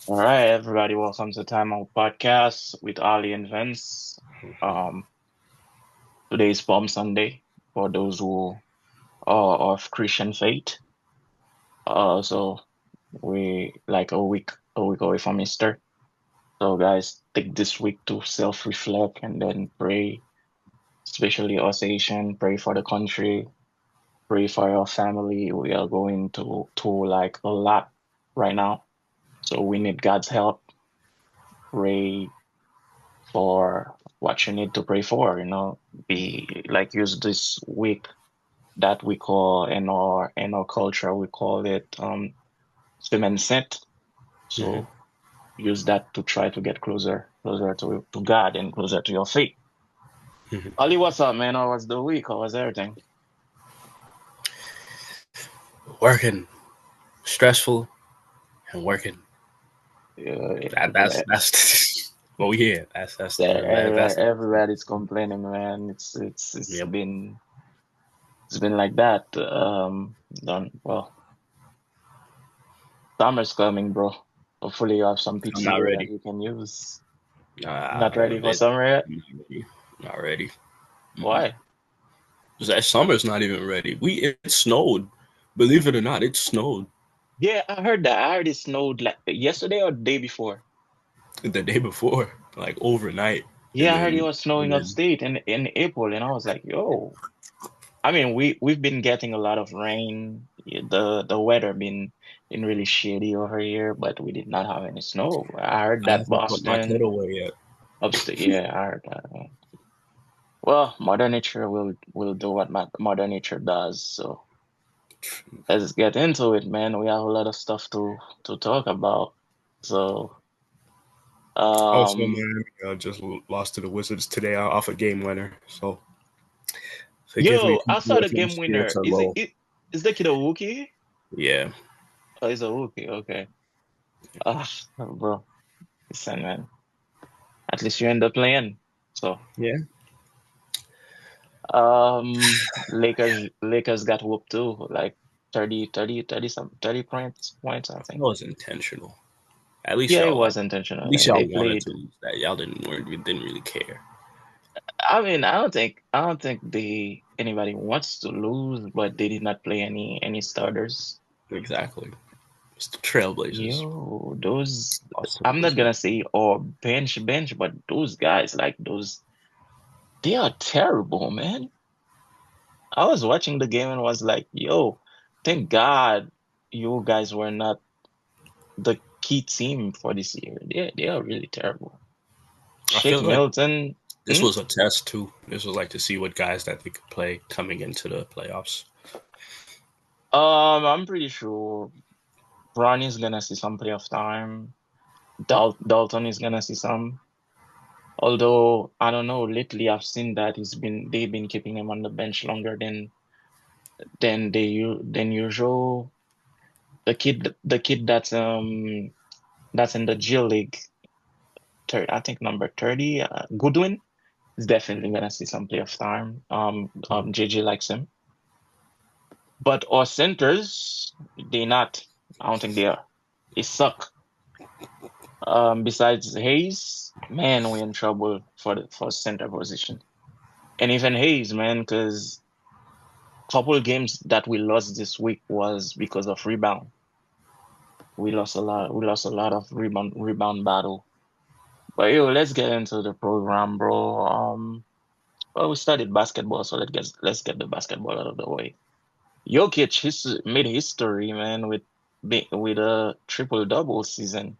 All right, everybody, welcome to Timeout Podcast with Ali and Vince. Um, Today is Palm Sunday for those who are of Christian faith. So we like a week away from Easter. So guys, take this week to self-reflect and then pray, especially us Asian, pray for the country, pray for your family. We are going to like a lot right now. So we need God's help. Pray for what you need to pray for, be like use this week that we call in our culture, we call it Semaine Sainte. hmm So use that to try to get closer to God and closer to your faith. hmm Ali, what's up, man? How was the week? How was everything? Working, stressful, and working. Yeah, That's well, yeah. That's everybody's complaining, man. It's yep. been like that. Done well. Summer's coming, bro. Hopefully you have some I'm not PTO that ready. you can use. Not Uh, ready for it, summer yet? not ready. Not ready. Mm-mm. Why? That summer's not even ready. It snowed. Believe it or not, it snowed Yeah, I heard that. I heard it snowed like yesterday or the day before. the day before, like overnight, and Yeah, I heard it then was snowing upstate in April, and I was like, yo. I mean, we've been getting a lot of rain. Yeah, the weather been really shitty over here, but we did not have any snow. I heard I that haven't put my kid Boston away yet. upstate. Yeah, I heard that. Well, Mother Nature will do what Mother Nature does. So let's get into it, man. We have a lot of stuff to talk about. So, Also, um, Miami just lost to the Wizards today off a game winner. So forgive me, yo, I people, saw the if your game spirits winner. are Is it, low. is the kid a Wookiee? Yeah. Oh, he's a Wookiee. Okay. Ah, bro, listen, man. At least you end up playing. So, Yeah. Lakers got whooped too, like 30 points, I That think. was intentional. Yeah, it was intentional. At least They y'all wanted to played. lose that. Y'all didn't really care. I mean, I don't think anybody wants to lose, but they did not play any starters. Exactly. It's the Trailblazers. Yo, those Lost to the I'm not Wizards. gonna say or bench, but those guys like those they are terrible, man. I was watching the game and was like, yo, thank God you guys were not the key team for this year. They are really terrible. I Shake feel like Milton. this was a test too. This was like to see what guys that they could play coming into the playoffs. I'm pretty sure Bronny's gonna see some playoff time. Dalton is gonna see some. Although I don't know, lately I've seen that they've been keeping him on the bench longer than usual. The kid that's in the G League, I think number 30, Goodwin is definitely gonna see some playoff time. JJ likes him, but our centers they not. I don't think they are. They suck. Besides Hayes, man, we're in trouble for center position. And even Hayes, man, because couple games that we lost this week was because of rebound. We lost a lot. We lost a lot of rebound battle. But yo, let's get into the program, bro. Well, we studied basketball, so let's get the basketball out of the way. Jokic made history, man, with a triple double season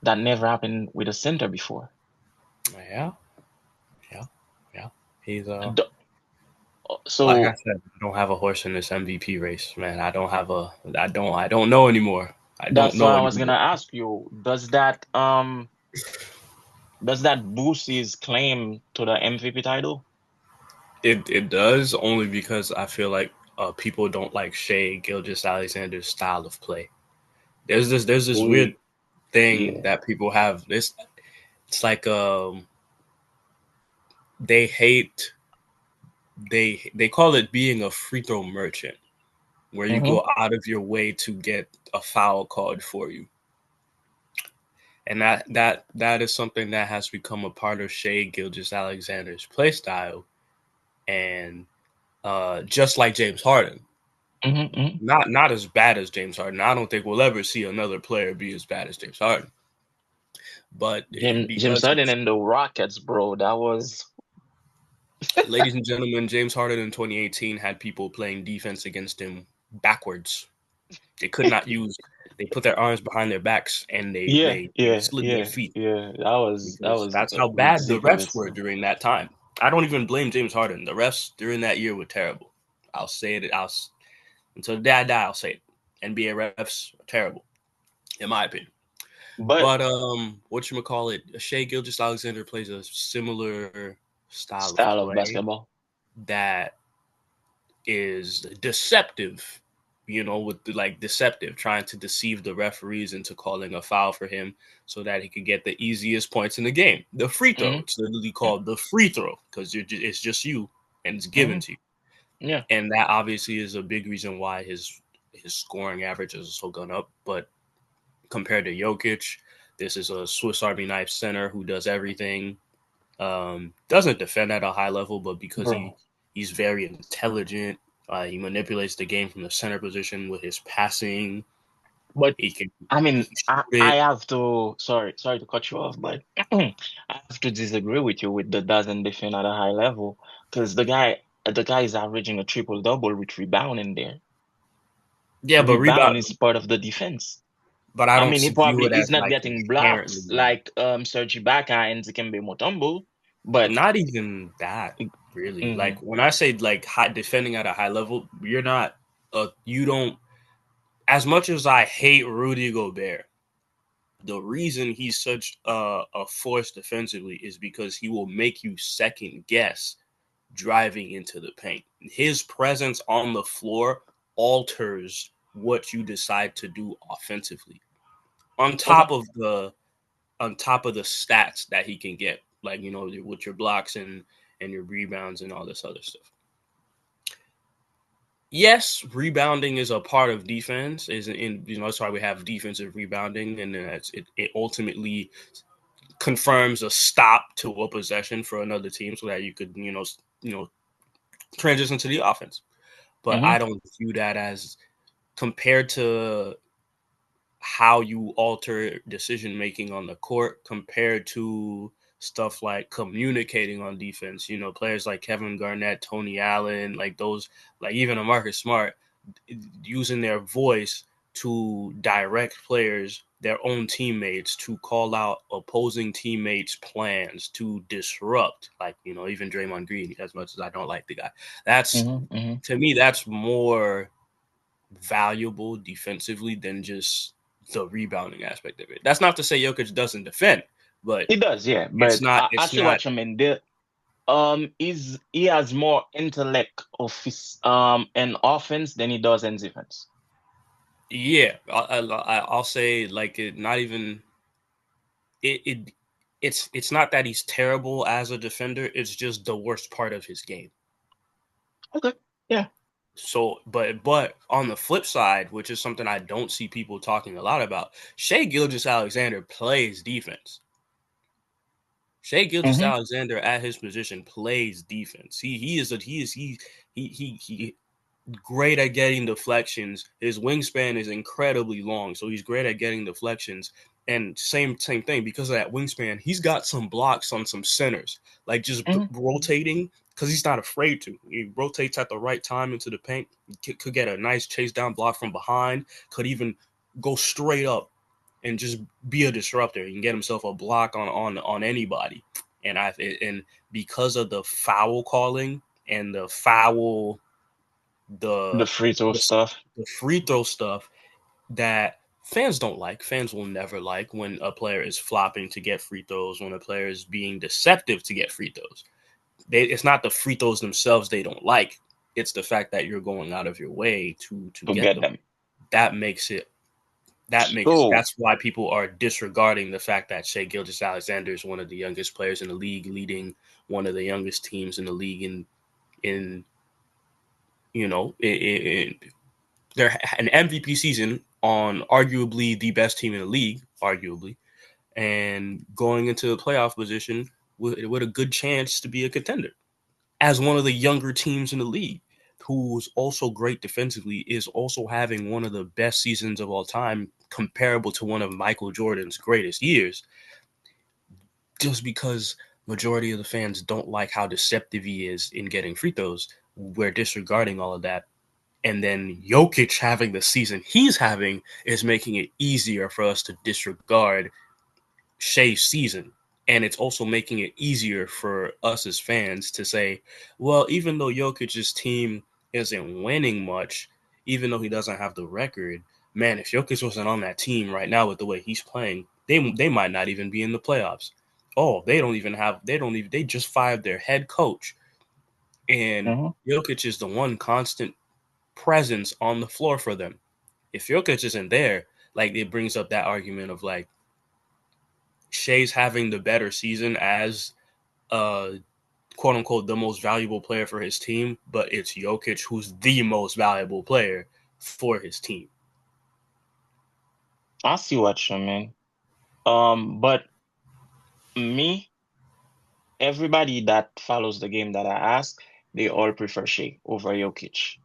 that never happened with a center before. Yeah, yeah, yeah. He's D- like I So said, I don't have a horse in this MVP race, man. I don't know anymore. I don't that's know why I was gonna anymore. ask you, does that boost his claim to the MVP title? It does only because I feel like people don't like Shea Gilgeous Alexander's style of play. There's this weird We, thing yeah. that people have. It's like they hate they call it being a free throw merchant, where you Mm-hmm. go out of your way to get a foul called for you. And that is something that has become a part of Shai Gilgeous-Alexander's play style. And just like James Harden, not as bad as James Harden. I don't think we'll ever see another player be as bad as James Harden. But James because Harden and the Rockets, bro, that was. ladies and gentlemen, James Harden in 2018 had people playing defense against him backwards. They could not use. They put their arms behind their backs and Yeah, they yeah, slid their yeah, feet yeah. That was because that's how bad the refs ridiculous. were during that time. I don't even blame James Harden. The refs during that year were terrible. I'll say it. Until the day I die, I'll say it. NBA refs are terrible, in my opinion. But But whatchamacallit, Shai Gilgeous-Alexander plays a similar style of style of play basketball, that is deceptive, with deceptive, trying to deceive the referees into calling a foul for him so that he could get the easiest points in the game. The free throw. hmm It's literally called the free throw because it's just you and it's given hmm to you. yeah, And that obviously is a big reason why his scoring averages are so gone up. But compared to Jokić, this is a Swiss Army knife center who does everything. Doesn't defend at a high level, but because bro. he's very intelligent, he manipulates the game from the center position with his passing. But He can I mean, shoot I it. have to sorry to cut you off, but I have to disagree with you with the doesn't defend at a high level because the guy is averaging a triple double with rebounding there. Yeah, but Rebound rebound. is part of the defense. But I I don't mean, he view probably it is as not like getting blocks inherently. like Serge Ibaka and Dikembe Mutombo, but Not even that, really. mhm, Like when I say like high defending at a high level, you're not. You don't. As much as I hate Rudy Gobert, the reason he's such a force defensively is because he will make you second guess driving into the paint. His presence on the floor alters what you decide to do offensively. On okay. top of the stats that he can get, like with your blocks and your rebounds and all this other stuff. Yes, rebounding is a part of defense. Is in that's why we have defensive rebounding, and then it ultimately confirms a stop to a possession for another team, so that you could transition to the offense. But hmm I don't view that as compared to how you alter decision making on the court compared to stuff like communicating on defense. Players like Kevin Garnett, Tony Allen, like those, like even a Marcus Smart, using their voice to direct players, their own teammates, to call out opposing teammates' plans, to disrupt, like, even Draymond Green, as much as I don't like the guy. That's, hmm to me, that's more valuable defensively than just the rebounding aspect of it. That's not to say Jokic doesn't defend, but He does, yeah. it's But not I it's see not what you mean. He has more intellect of his in offense than he does in defense. yeah, I'll say like it not even it it's not that he's terrible as a defender, it's just the worst part of his game. Okay, yeah. So, but on the flip side, which is something I don't see people talking a lot about, Shai Gilgeous-Alexander plays defense. Shai hmm Gilgeous-Alexander at his position plays defense. He great at getting deflections. His wingspan is incredibly long, so he's great at getting deflections. And same thing, because of that wingspan, he's got some blocks on some centers, like just hmm rotating because he's not afraid to. He rotates at the right time into the paint. He could get a nice chase down block from behind. Could even go straight up and just be a disruptor. He can get himself a block on anybody. And because of the foul calling and The the free throw the, stuff. the free throw stuff that fans don't like. Fans will never like when a player is flopping to get free throws, when a player is being deceptive to get free throws. It's not the free throws themselves they don't like. It's the fact that you're going out of your way to To get get them. them. That makes it. So, That's why people are disregarding the fact that Shai Gilgeous-Alexander is one of the youngest players in the league, leading one of the youngest teams in the league in you know in, they're an MVP season on arguably the best team in the league, arguably, and going into the playoff position with a good chance to be a contender. As one of the younger teams in the league, who's also great defensively, is also having one of the best seasons of all time, comparable to one of Michael Jordan's greatest years. Just because majority of the fans don't like how deceptive he is in getting free throws, we're disregarding all of that. And then Jokić having the season he's having is making it easier for us to disregard Shea's season. And it's also making it easier for us as fans to say, well, even though Jokic's team isn't winning much, even though he doesn't have the record, man, if Jokic wasn't on that team right now with the way he's playing, they might not even be in the playoffs. Oh, they just fired their head coach. And Mm-hmm. Jokic is the one constant presence on the floor for them. If Jokic isn't there, like it brings up that argument of like Shea's having the better season as quote unquote the most valuable player for his team, but it's Jokic who's the most valuable player for his team. I see what you mean. But me, everybody that follows the game that I ask, they all prefer Shea over Jokic.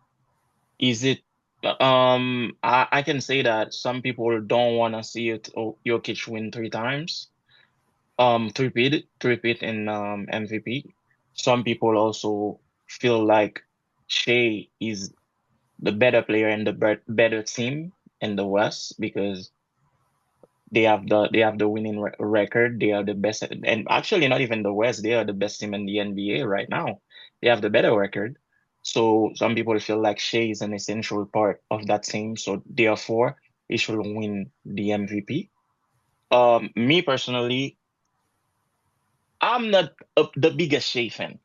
Is it I can say that some people don't want to see it Jokic win 3 times. Three-peat in MVP. Some people also feel like Shea is the better player and the better team in the West because they have the winning record. They are the best, and actually not even the West. They are the best team in the NBA right now. They have the better record. So some people feel like Shea is an essential part of that team. So therefore, he should win the MVP. Me personally, I'm not the biggest Shea fan.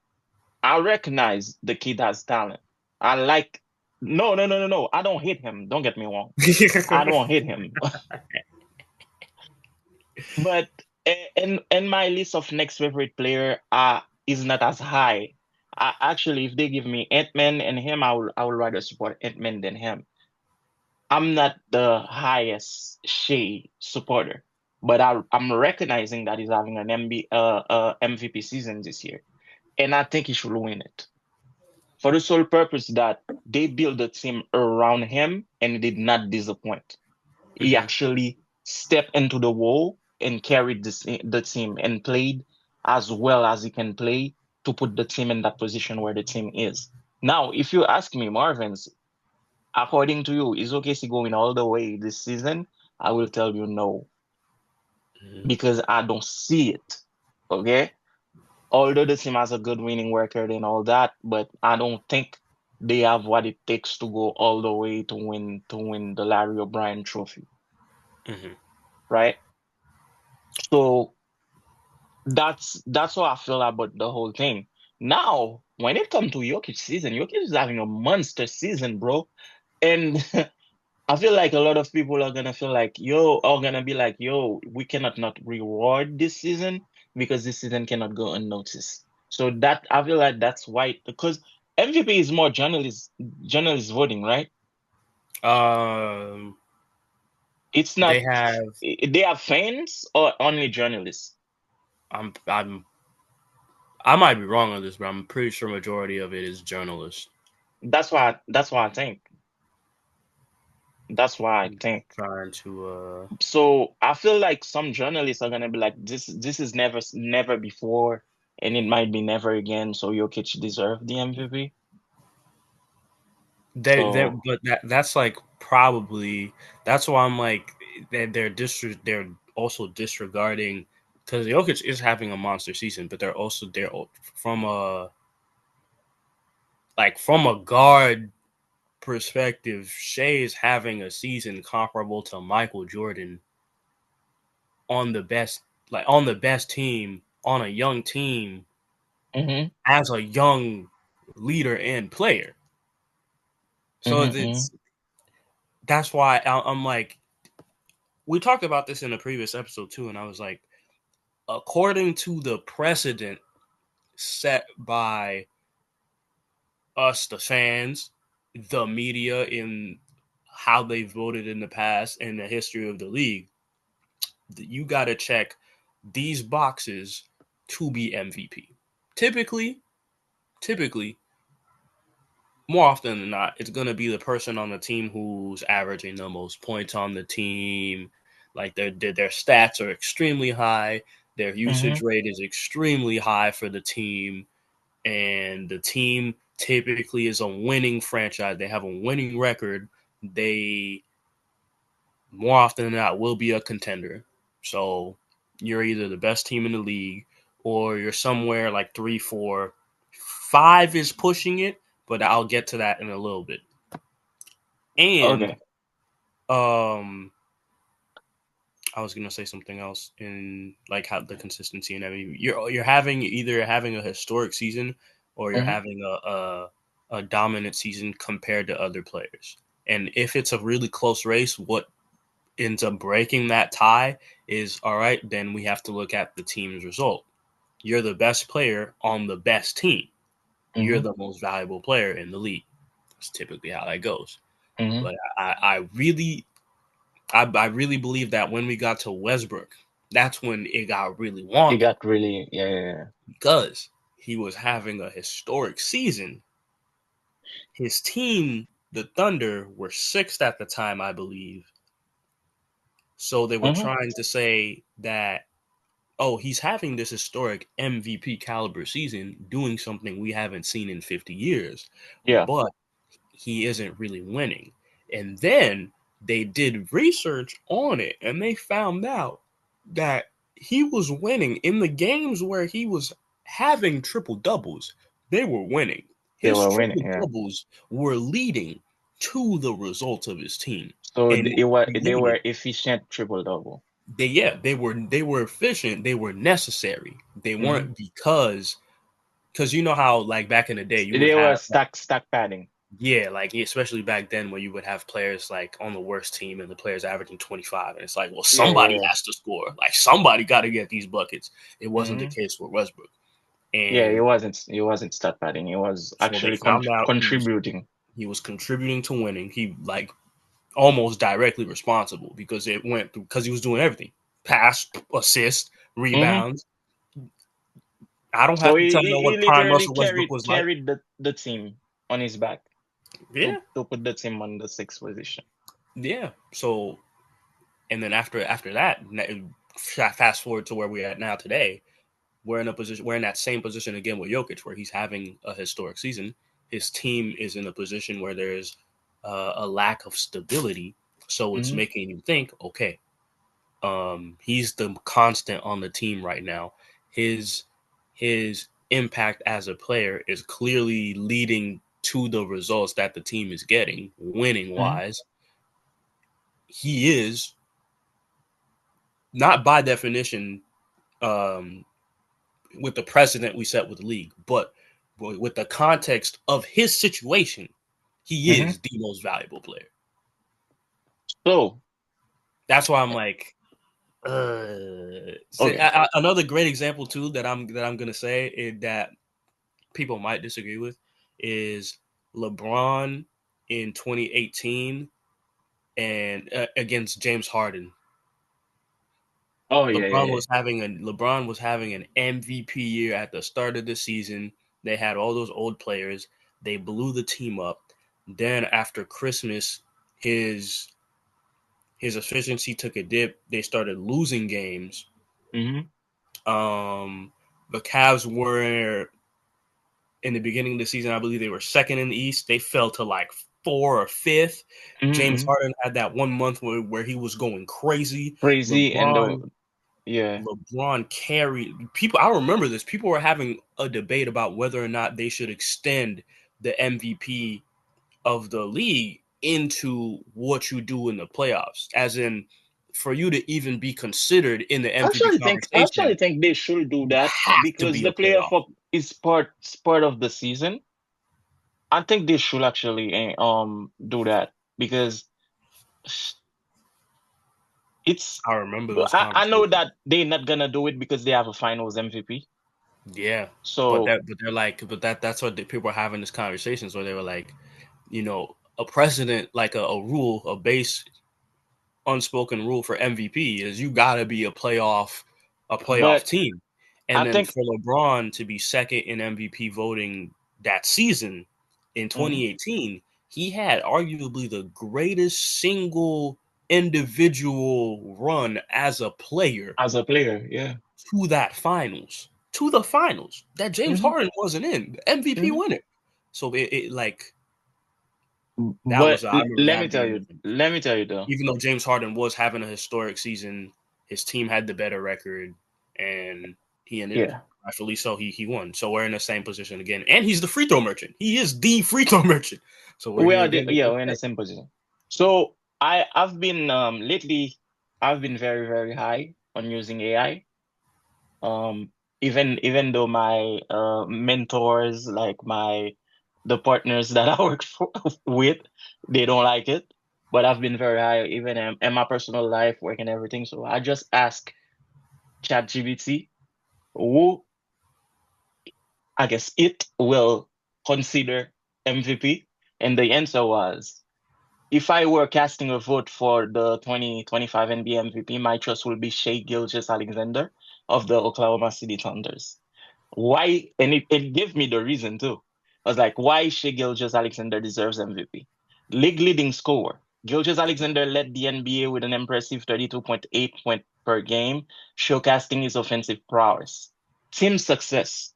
I recognize the kid has talent. I like. No, no, no, no, no. I don't hate him. Don't get me wrong. I don't hate him. But in my list of next favorite player is not as high. Actually, if they give me Ant-Man and him, I would rather support Ant-Man than him. I'm not the highest Shea supporter, but I'm recognizing that he's having an MVP season this year, and I think he should win it for the sole purpose that they build a team around him and he did not disappoint. He Mm-hmm. actually stepped into the role and carried the team and played as well as he can play to put the team in that position where the team is. Now, if you ask me, Marvins, according to you, is OKC going all the way this season? I will tell you no, Mm-hmm. because I don't see it. Okay? Although the team has a good winning record and all that, but I don't think they have what it takes to go all the way to win the Larry O'Brien trophy, Mm-hmm. right? So that's how I feel about the whole thing. Now, when it comes to Jokic season, Jokic is having a monster season, bro. And I feel like a lot of people are gonna feel like, are gonna be like, we cannot not reward this season because this season cannot go unnoticed. So that I feel like that's why because MVP is more journalist voting, right? Um, It's they not have. they have fans or only journalists. I'm. I might be wrong on this, but I'm pretty sure majority of it is journalists. That's why I think. That's why I I'm think. trying to. So I feel like some journalists are gonna be like, this is never before, and it might be never again. So Jokic deserved the MVP. So But that's like probably that's why I'm like they're also disregarding because Jokic is having a monster season, but they're from a from a guard perspective, Shea is having a season comparable to Michael Jordan on the best on the best team on a young team hmm as a young leader and player. So hmm that's why I'm like we talked about this in a previous episode too, and I was like, according to the precedent set by us, the fans, the media, in how they voted in the past and the history of the league, you got to check these boxes to be MVP. Typically, more often than not, it's going to be the person on the team who's averaging the most points on the team. Like their stats are extremely high. Their usage rate is extremely high for the team. And the team typically is a winning franchise. They have a winning record. They, more often than not, will be a contender. So you're either the best team in the league or you're somewhere like 3, 4, 5 is pushing it, but I'll get to that in a little bit. And I was gonna say something else in like how the consistency and everything. You're having a historic season or you're having a dominant season compared to other players. And if it's a really close race, what ends up breaking that tie is all right. Then we have to look at the team's result. You're the best player on the best team. You're the most valuable player in the league. That's typically how that goes. But I really believe that when we got to Westbrook, that's when it got really wonky. It got really, yeah. Because he was having a historic season. His team, the Thunder, were 6th at the time, I believe. So they were trying to say that, oh, he's having this historic MVP caliber season, doing something we haven't seen in 50 years. Yeah. But he isn't really winning. And then they did research on it, and they found out that he was winning in the games where he was having triple doubles. They were winning. They His were triple winning, yeah. doubles were leading to the results of his team. So And they were efficient triple double. they were efficient. They were necessary. They weren't because you know how like back in the day you would They were have stack padding. Yeah, like especially back then where you would have players like on the worst team and the players averaging 25. And it's like, well, somebody has to score. Like somebody got to get these buckets. It wasn't the case for Westbrook. And yeah, he wasn't stat padding. He was so they actually found out contributing. he was contributing to winning. He like almost directly responsible because it went through because he was doing everything. Pass, assist, rebounds. I don't So have to tell he you what prime literally Russell Westbrook was like. carried the team on his back. Yeah. To put the team on the 6th position. Yeah. So, and then after that, fast forward to where we're at now today, we're in that same position again with Jokić, where he's having a historic season. His team is in a position where there's a lack of stability. So it's making you think, okay, he's the constant on the team right now. His impact as a player is clearly leading to the results that the team is getting, winning wise. He is not by definition with the precedent we set with the league, but with the context of his situation, he is the most valuable player. So that's why I'm like, another great example too that I'm gonna say is that people might disagree with is LeBron in 2018 and against James Harden. Oh LeBron yeah. was having an MVP year at the start of the season. They had all those old players. They blew the team up. Then after Christmas, his efficiency took a dip. They started losing games. The Cavs were in the beginning of the season, I believe they were 2nd in the East. They fell to like 4 or 5th. James Harden had that 1 month where he was going crazy. LeBron carried people. I remember this. People were having a debate about whether or not they should extend the MVP of the league into what you do in the playoffs, as in for you to even be considered in the MVP conversation. I actually think they should do that because the playoff is part of the season. I think they should actually do that because it's. I remember those. I know that they're not gonna do it because they have a Finals MVP. Yeah. So, that's what people are having this conversation. So they were like, a precedent, like a rule, a base unspoken rule for MVP is you got to be a playoff But team. I And then think for LeBron to be second in MVP voting that season in mhm, 2018, he had arguably the greatest single individual run as a player as a player, yeah. to the finals that James Hmm. Harden wasn't in, the MVP Hmm. winner. So it like that But was I remember let me that tell being you, let me tell you though. even though James Harden was having a historic season, his team had the better record, and he ended Yeah, rightfully so. He won, so we're in the same position again, and he's the free throw merchant. He is the free throw merchant. So we're we here are again. yeah, we're in the same position. So I've been lately I've been very, very high on using AI. Um, even though my mentors, like the partners that I work with, they don't like it. But I've been very high even in my personal life, work and everything. So I just ask ChatGPT who I guess it will consider MVP, and the answer was, if I were casting a vote for the 2025 NBA MVP, my choice will be Shai Gilgeous-Alexander of the Oklahoma City Thunders. Why? And it gave me the reason too. I was like, why Shai Gilgeous-Alexander deserves MVP? League leading scorer. Gilgeous-Alexander led the NBA with an impressive 32.8 point per game, showcasing his offensive prowess. Team success.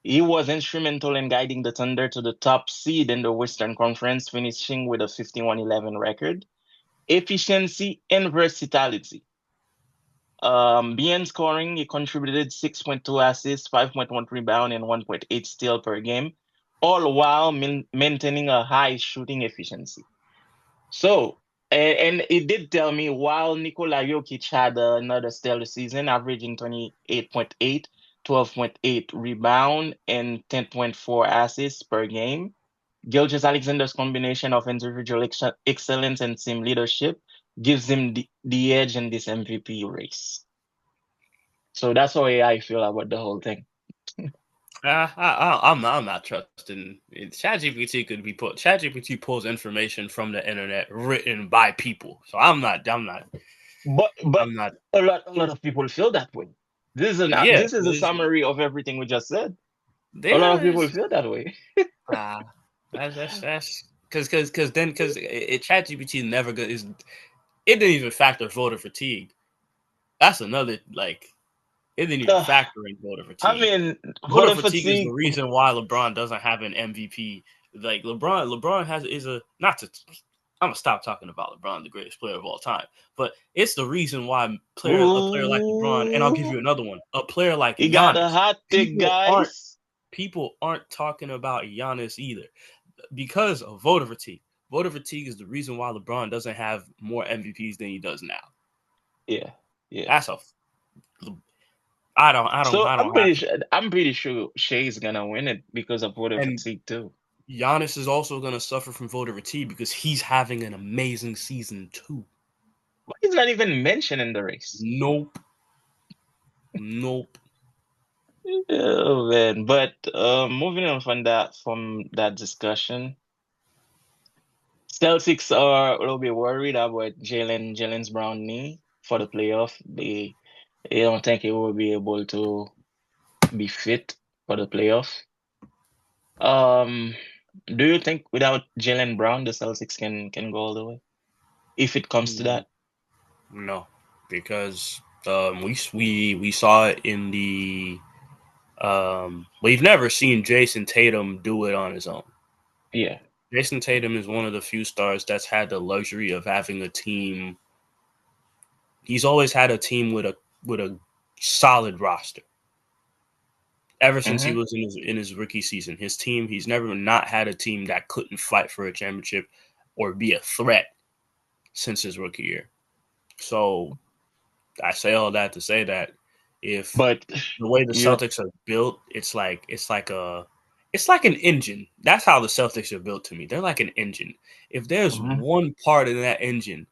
He was instrumental in guiding the Thunder to the top seed in the Western Conference, finishing with a 51-11 record. Efficiency and versatility. Beyond scoring, he contributed 6.2 assists, 5.1 rebound, and 1.8 steal per game, all while maintaining a high shooting efficiency. So, and it did tell me while Nikola Jokic had another stellar season, averaging 28.8, 12.8 rebound, and 10.4 assists per game, Gilgeous Alexander's combination of individual excellence and team leadership gives him the edge in this MVP race. So that's how I feel about the whole thing. I'm not trusting. ChatGPT could be put. ChatGPT pulls information from the internet written by people. So But I'm not. a lot of people feel that way. Yeah, This is a summary of everything we just said. A lot of there people is. feel that way. Ah, that's because ChatGPT never good is. It didn't even factor voter fatigue. That's another like. It didn't even Uh, factor in voter I fatigue. mean, Voter voter fatigue is the fatigue. reason why LeBron doesn't have an MVP. Like LeBron has is a not to. I'm gonna stop talking about LeBron, the greatest player of all time. But it's the reason why a player like LeBron, and I'll give Ooh, you another one, a player like you got a Giannis. hot take, People aren't guys. people aren't talking about Giannis either because of voter fatigue. Voter fatigue is the reason why LeBron doesn't have more MVPs than he does now. Yeah, yeah. That's a I don't I don't So I don't have I'm pretty sure Shay's gonna win it because of voter and fatigue too. Giannis is also going to suffer from voter fatigue because he's having an amazing season too. But he's not even mentioned in the race. Nope. Nope. Oh man. But moving on from that discussion, Celtics are a little bit worried about Jaylen Brown knee for the playoff. They don't think he will be able to be fit for the playoff. Um, do you think without Jaylen Brown, the Celtics can go all the way if it comes to that? No, because we saw it in the we've never seen Jason Tatum do it on his own. Yeah. Jason Tatum is one of the few stars that's had the luxury of having a team. He's always had a team with a solid roster. Ever since he Mm-hmm. was in his rookie season, his team he's never not had a team that couldn't fight for a championship or be a threat since his rookie year. So I say all that to say that if But the way the you. Celtics are built, it's like an engine. That's how the Celtics are built to me. They're like an engine. If there's Mhm. one part in that engine,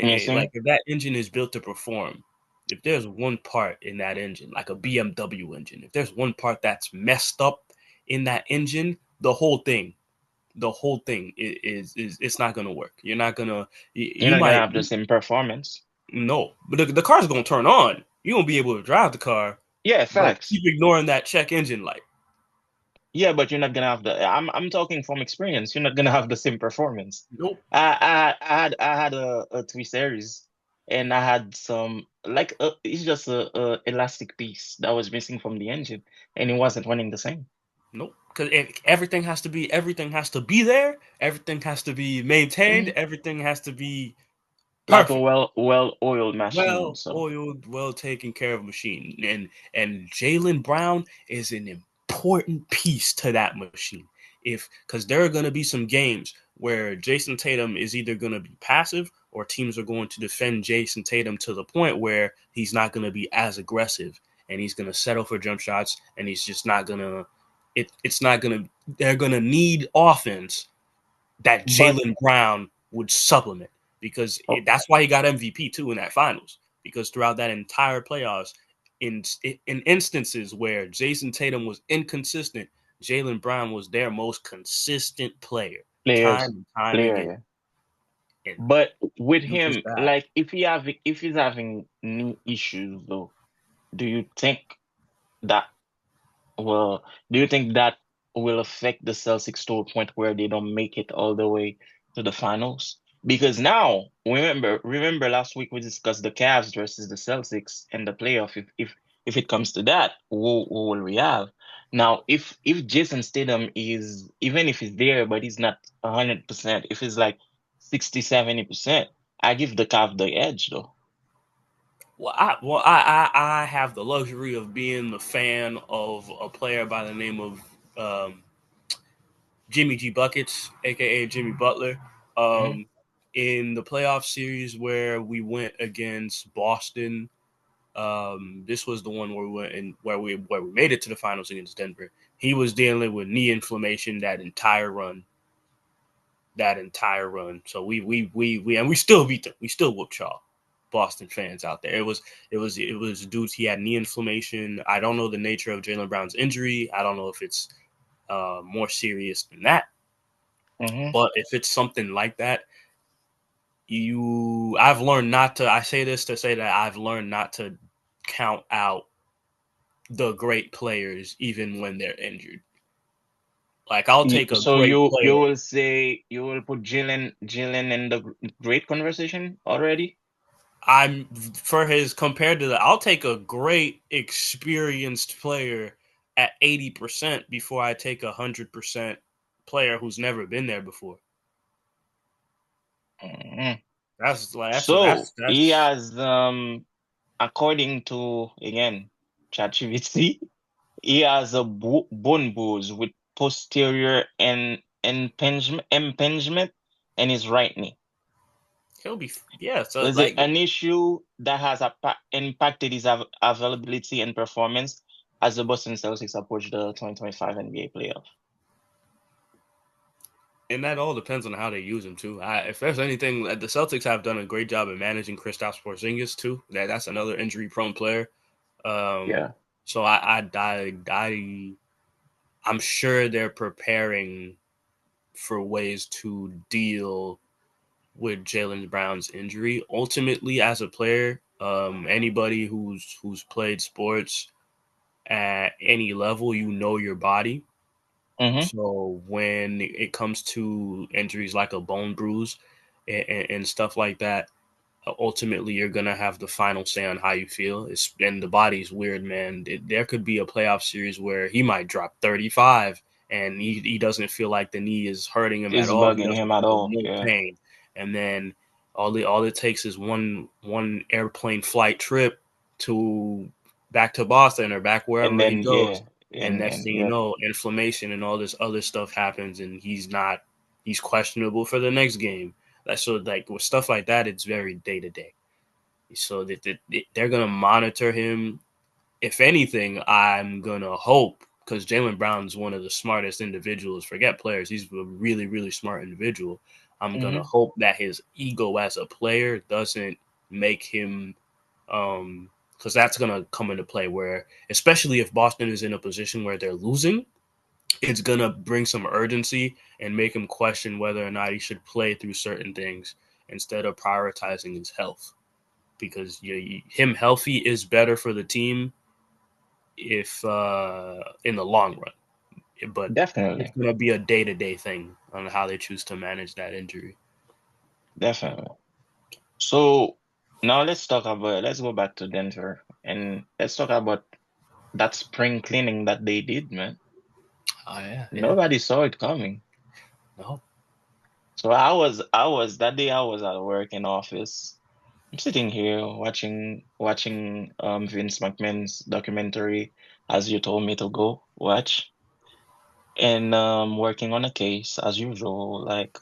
You see like me? if that engine is built to perform, if there's one part in that engine, like a BMW engine, if there's one part that's messed up in that engine, the whole thing the whole thing is it's not gonna work. You're not gonna You're you not gonna might have the same performance. no, but the car's gonna turn on. You won't be able to drive the car, Yeah, but facts. keep ignoring that check engine light. Yeah, but you're not gonna have the. I'm talking from experience. You're not gonna have the same performance. Nope. I had a three series, and I had some like it's just a elastic piece that was missing from the engine, and it wasn't running the same. Nope. Because everything has to be there. Everything has to be maintained. Mhm. Everything has to be Like a perfect. well oiled machine. Well So oiled, well taken care of machine. And Jaylen Brown is an important piece to that machine. If because there are gonna be some games where Jason Tatum is either gonna be passive or teams are going to defend Jason Tatum to the point where he's not gonna be as aggressive and he's gonna settle for jump shots and he's just not gonna it's not gonna they're gonna need offense that but Jaylen Brown would supplement because oh, that's why he got MVP too in that finals. Because throughout that entire playoffs, in instances where Jason Tatum was inconsistent, Jaylen Brown was their most consistent player, time players and time player, again. yeah. And But with look what's him, that. like if he's having knee issues though, do you think that well, do you think that will affect the Celtics to a point where they don't make it all the way to the finals? Because now, remember last week we discussed the Cavs versus the Celtics and the playoff. If it comes to that, who will we have? Now, if Jason Statham is even if he's there, but he's not 100%, if he's like 60, 70%, I give the Cavs the edge though. I have the luxury of being the fan of a player by the name of Jimmy G Buckets, aka Jimmy Butler. Hmm. Um, in the playoff series where we went against Boston, this was the one where we went and where we made it to the finals against Denver. He was dealing with knee inflammation that entire run. That entire run. So we and we still beat them. We still whooped y'all. Boston fans out there. It was dudes. He had knee inflammation. I don't know the nature of Jaylen Brown's injury. I don't know if it's more serious than that. Hmm. But if it's something like that, I've learned not to. I say this to say that I've learned not to count out the great players even when they're injured. Like I'll take a So great you player. will say you will put Jalen in the great conversation already? I'm for his compared to the. I'll take a great experienced player at 80% before I take 100% player who's never been there before. Mhm. That's like So he that's has according to again ChatGPT, he has a bone bruise with posterior and impingement in his right knee. he'll be yeah. So Is it like an issue that has impacted his availability and performance as the Boston Celtics approach the 2025 NBA playoff? and that all depends on how they use him too. If there's anything, the Celtics have done a great job of managing Kristaps Porzingis too. That's another injury-prone player. Um, Yeah. so I'm sure they're preparing for ways to deal with Jaylen Brown's injury. Ultimately, as a player, anybody who's played sports at any level, you know your body. Mm-hmm. So when it comes to injuries like a bone bruise and stuff like that, ultimately you're gonna have the final say on how you feel. And the body's weird, man. There could be a playoff series where he might drop 35 and he doesn't feel like the knee is hurting him at Is all. He bugging doesn't him at feel all. no Yeah. pain, and then all it takes is one airplane flight trip to back to Boston or back And wherever he then yeah, goes, and next and thing you yep. know, inflammation and all this other stuff happens, and he's questionable for the next game. So like with stuff like that, it's very day to day. So that they're gonna monitor him. If anything, I'm gonna hope because Jaylen Brown's one of the smartest individuals. Forget players; he's a really, really smart individual. I'm gonna Mm-hmm. hope that his ego as a player doesn't make him, because that's gonna come into play. Where, especially if Boston is in a position where they're losing, it's going to bring some urgency and make him question whether or not he should play through certain things instead of prioritizing his health. Because him healthy is better for the team if in the long run. But it's Definitely. going to be a day-to-day thing on how they choose to manage that injury. Definitely. So now let's go back to Denver and let's talk about that spring cleaning that they did, man. Oh, yeah. Nobody saw it coming. No. So that day I was at work in office. I'm sitting here watching Vince McMahon's documentary as you told me to go watch and working on a case as usual, like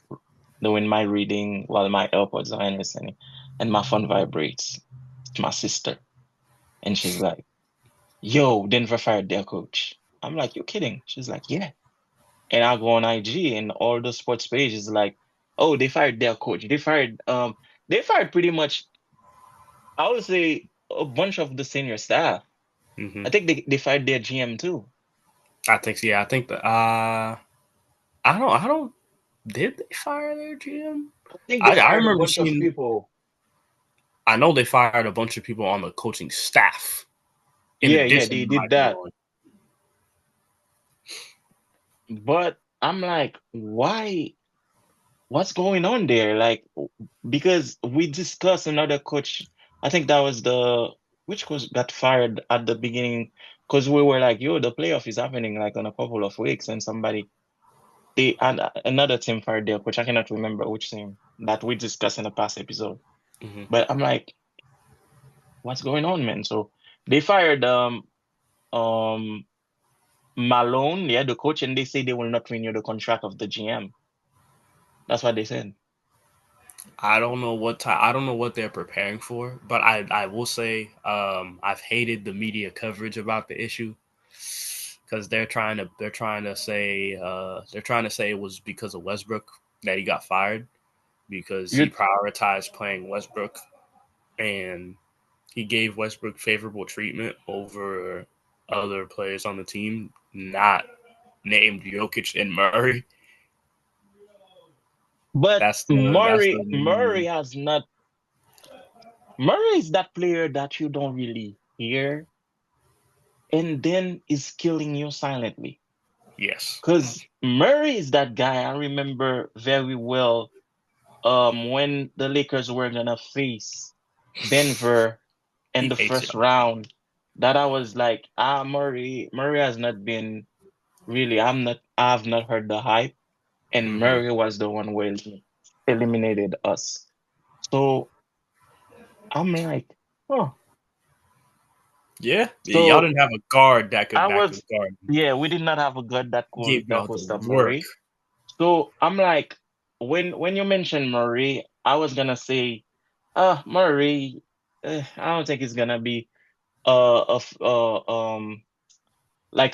doing my reading while my AirPods are in listening and my phone vibrates. It's my sister and she's like, "Yo, Denver fired their coach." I'm like, "You kidding?" She's like, "Yeah." And I go on IG and all the sports pages like, "Oh, they fired their coach. They fired pretty much, I would say, a bunch of the senior staff. Mm-hmm. I think they fired their GM too. I think, yeah, I think that, I don't, did they fire their GM? I think they I fired a remember bunch of seeing, people. I know they fired a bunch of people on the coaching staff in Yeah, yeah, addition they to did Mike that. Malone. But I'm like, why? What's going on there? Like, because we discussed another coach. I think that was which coach got fired at the beginning because we were like, yo, the playoff is happening like in a couple of weeks, and and another team fired their coach. I cannot remember which team that we discussed in the past episode. Mm-hmm. But I'm like, what's going on, man? So they fired um Malone, yeah, the coach, and they say they will not renew the contract of the GM. That's what they said. I don't know I don't know what they're preparing for, but I will say I've hated the media coverage about the issue because they're trying to say it was because of Westbrook that he got fired because he You, prioritized playing Westbrook and he gave Westbrook favorable treatment over other players on the team, not named Jokic and Murray. but That's the Murray has not. Murray is that player that you don't really hear, and then is killing you silently. yes. Because Murray is that guy I remember very well. When the Lakers were gonna face Denver in He the hates first him. round, that I was like, Murray has not been really. I've not heard the hype, and Mm-hmm. Murray was the one where he eliminated us. So I'm like, oh. Yeah, y'all So didn't have a guard I that could was, guard. yeah, we did not have a guard Gave that y'all could the stop work. Murray. So I'm like, when you mentioned Murray, I was gonna say, Murray, I don't think it's gonna be like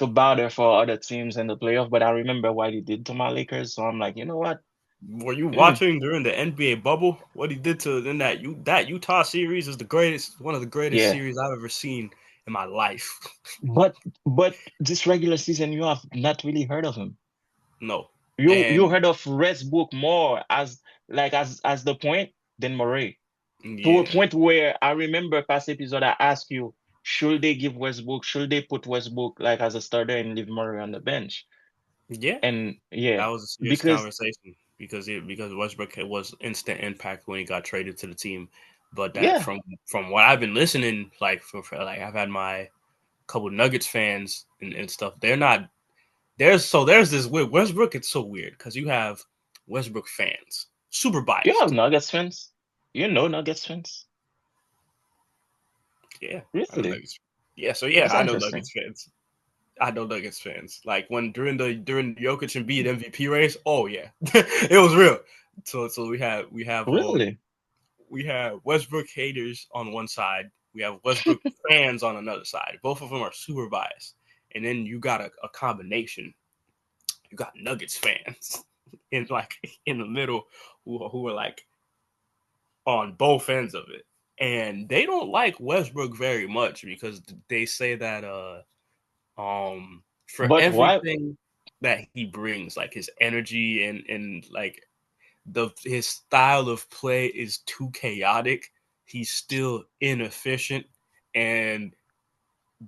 a bother for other teams in the playoff. But I remember what he did to my Lakers, so I'm like, you know what? Were you Mm, watching during the NBA bubble? What he did to in that Utah series is the greatest, one of the greatest yeah. series I've ever seen in my life. But this regular season, you have not really heard of him. No, You and heard of Westbrook more as the point than Murray. To a yeah, point where I remember past episode I asked you, should they put Westbrook like as a starter and leave Murray on the bench? yeah, And that yeah, was a serious because conversation because Westbrook was instant impact when he got traded to the team. But that yeah, from what I've been listening, like for like I've had my couple Nuggets fans and stuff. They're not there's this weird Westbrook. It's so weird because you have Westbrook fans super you have biased. Nuggets fans. You know Nuggets fans. Yeah, I know Really? Nuggets. Yeah, so That's yeah, I know interesting. Nuggets fans. I know Nuggets fans. Like when during the Jokic and Embiid MVP race. Oh yeah, it was real. So Really? we have Westbrook haters on one side. We have Westbrook fans on another side. Both of them are super biased. And then you got a combination. You got Nuggets fans in like in the middle who are like on both ends of it. And they don't like Westbrook very much because they say that for But why? everything that he brings, like his energy and like his style of play is too chaotic. He's still inefficient, and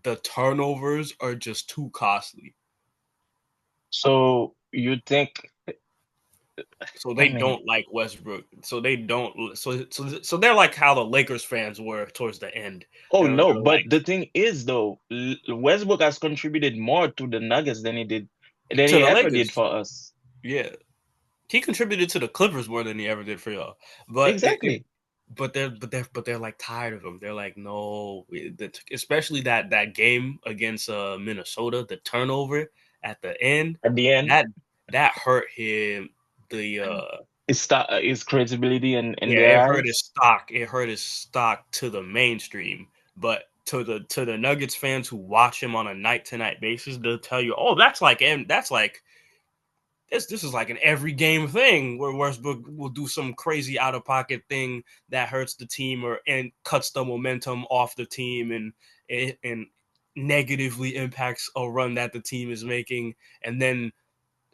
the turnovers are just too costly. So you think, So I they mean, don't like Westbrook. So they don't. So they're like how the Lakers fans were towards the end. oh They're no, but like the thing is though, Westbrook has contributed more to the Nuggets than to he the ever did Lakers. for us. Yeah, he contributed to the Clippers more than he ever did for y'all. But Exactly. they're like tired of him. They're like, no, especially that game against Minnesota, the turnover at the end, At the end, that that hurt him. The his credibility in Yeah, their it hurt his eyes. stock. It hurt his stock to the mainstream. But to the Nuggets fans who watch him on a night to night basis, they'll tell you, oh, that's like this is like an every game thing where Westbrook will do some crazy out of pocket thing that hurts the team and cuts the momentum off the team and negatively impacts a run that the team is making. And then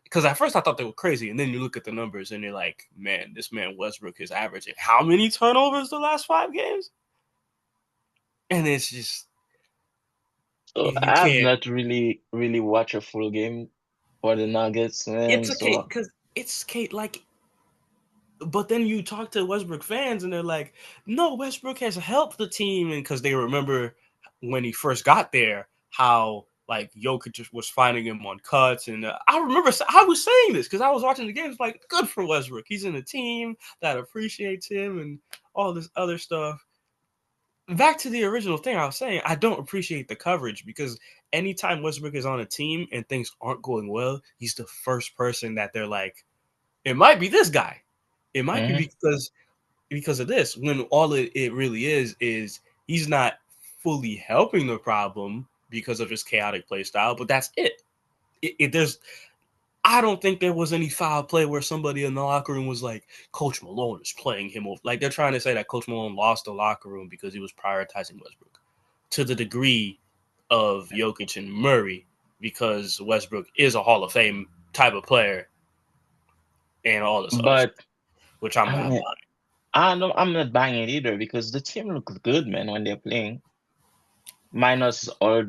because at first I thought they were crazy, and then you look at the numbers and you're like, man, this man Westbrook is averaging how many turnovers the last 5 games? And it's just So you I've can't. not really watched a full game for the Nuggets, man. It's okay So because it's Kate like. But then you talk to Westbrook fans and they're like, no, Westbrook has helped the team, and because they remember when he first got there, how like Jokić was finding him on cuts, and I remember I was saying this because I was watching the games. Like, good for Westbrook, he's in a team that appreciates him, and all this other stuff. Back to the original thing I was saying, I don't appreciate the coverage because anytime Westbrook is on a team and things aren't going well, he's the first person that they're like, it might be this guy. It might be mhm. because of this. When all it really is he's not fully helping the problem because of his chaotic play style, but that's it. There's I don't think there was any foul play where somebody in the locker room was like, Coach Malone is playing him over. Like they're trying to say that Coach Malone lost the locker room because he was prioritizing Westbrook to the degree of Jokić and Murray because Westbrook is a Hall of Fame type of player and all this other But stuff, which I'm I not mean, buying. I'm not buying it either because the team looks good, man, when they're playing. Minus all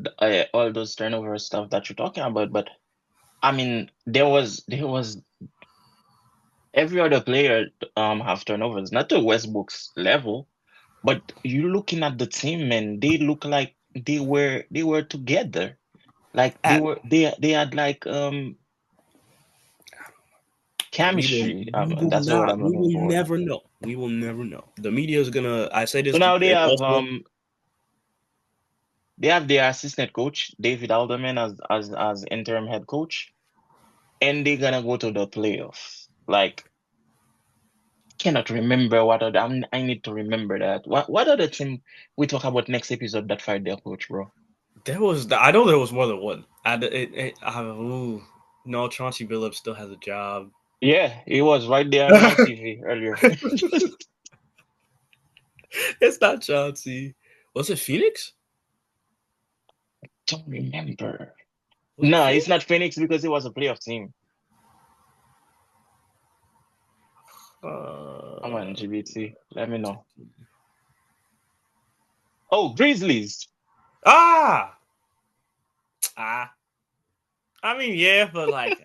those turnover stuff that you're talking about. But I mean, there was every other player have turnovers, not to Westbrook's level, but you looking at the team, man, they look like they were together. Like At they had like we will chemistry. we will That's the word not I'm we looking will for. never know. We will never know. The media is gonna. I say So this now also. they have their assistant coach, David Alderman, as interim head coach, and they're gonna go to the playoffs. Like, cannot remember I need to remember that. What other team we talk about next episode that fired their coach, bro? I know there was more than one. No, Chauncey Billups still has a job. Yeah, he was right there on my TV earlier. It's not Chauncey. Was it Phoenix? Don't remember. Was it No, it's Phoenix? not Phoenix because it was a playoff team. Come on, Uh, GBT. Let me know. Oh, Grizzlies. ah, ah. I mean, yeah, but like,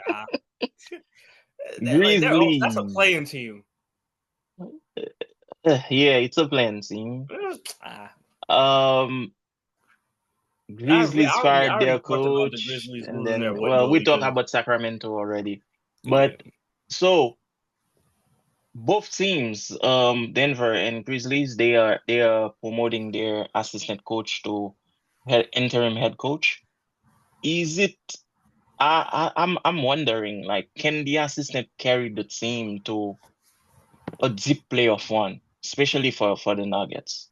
that's a Grizzlies. playing team. Yeah, it's a playing team. Ah, Um, Grizzlies I fired already their talked about the coach, Grizzlies and losing their then, window well, we talk because about Sacramento already. yeah, But so both teams, Denver and Grizzlies, they are promoting their assistant coach to interim head coach. Is it? I'm wondering, like, can the assistant carry the team to a deep playoff one, especially for the Nuggets?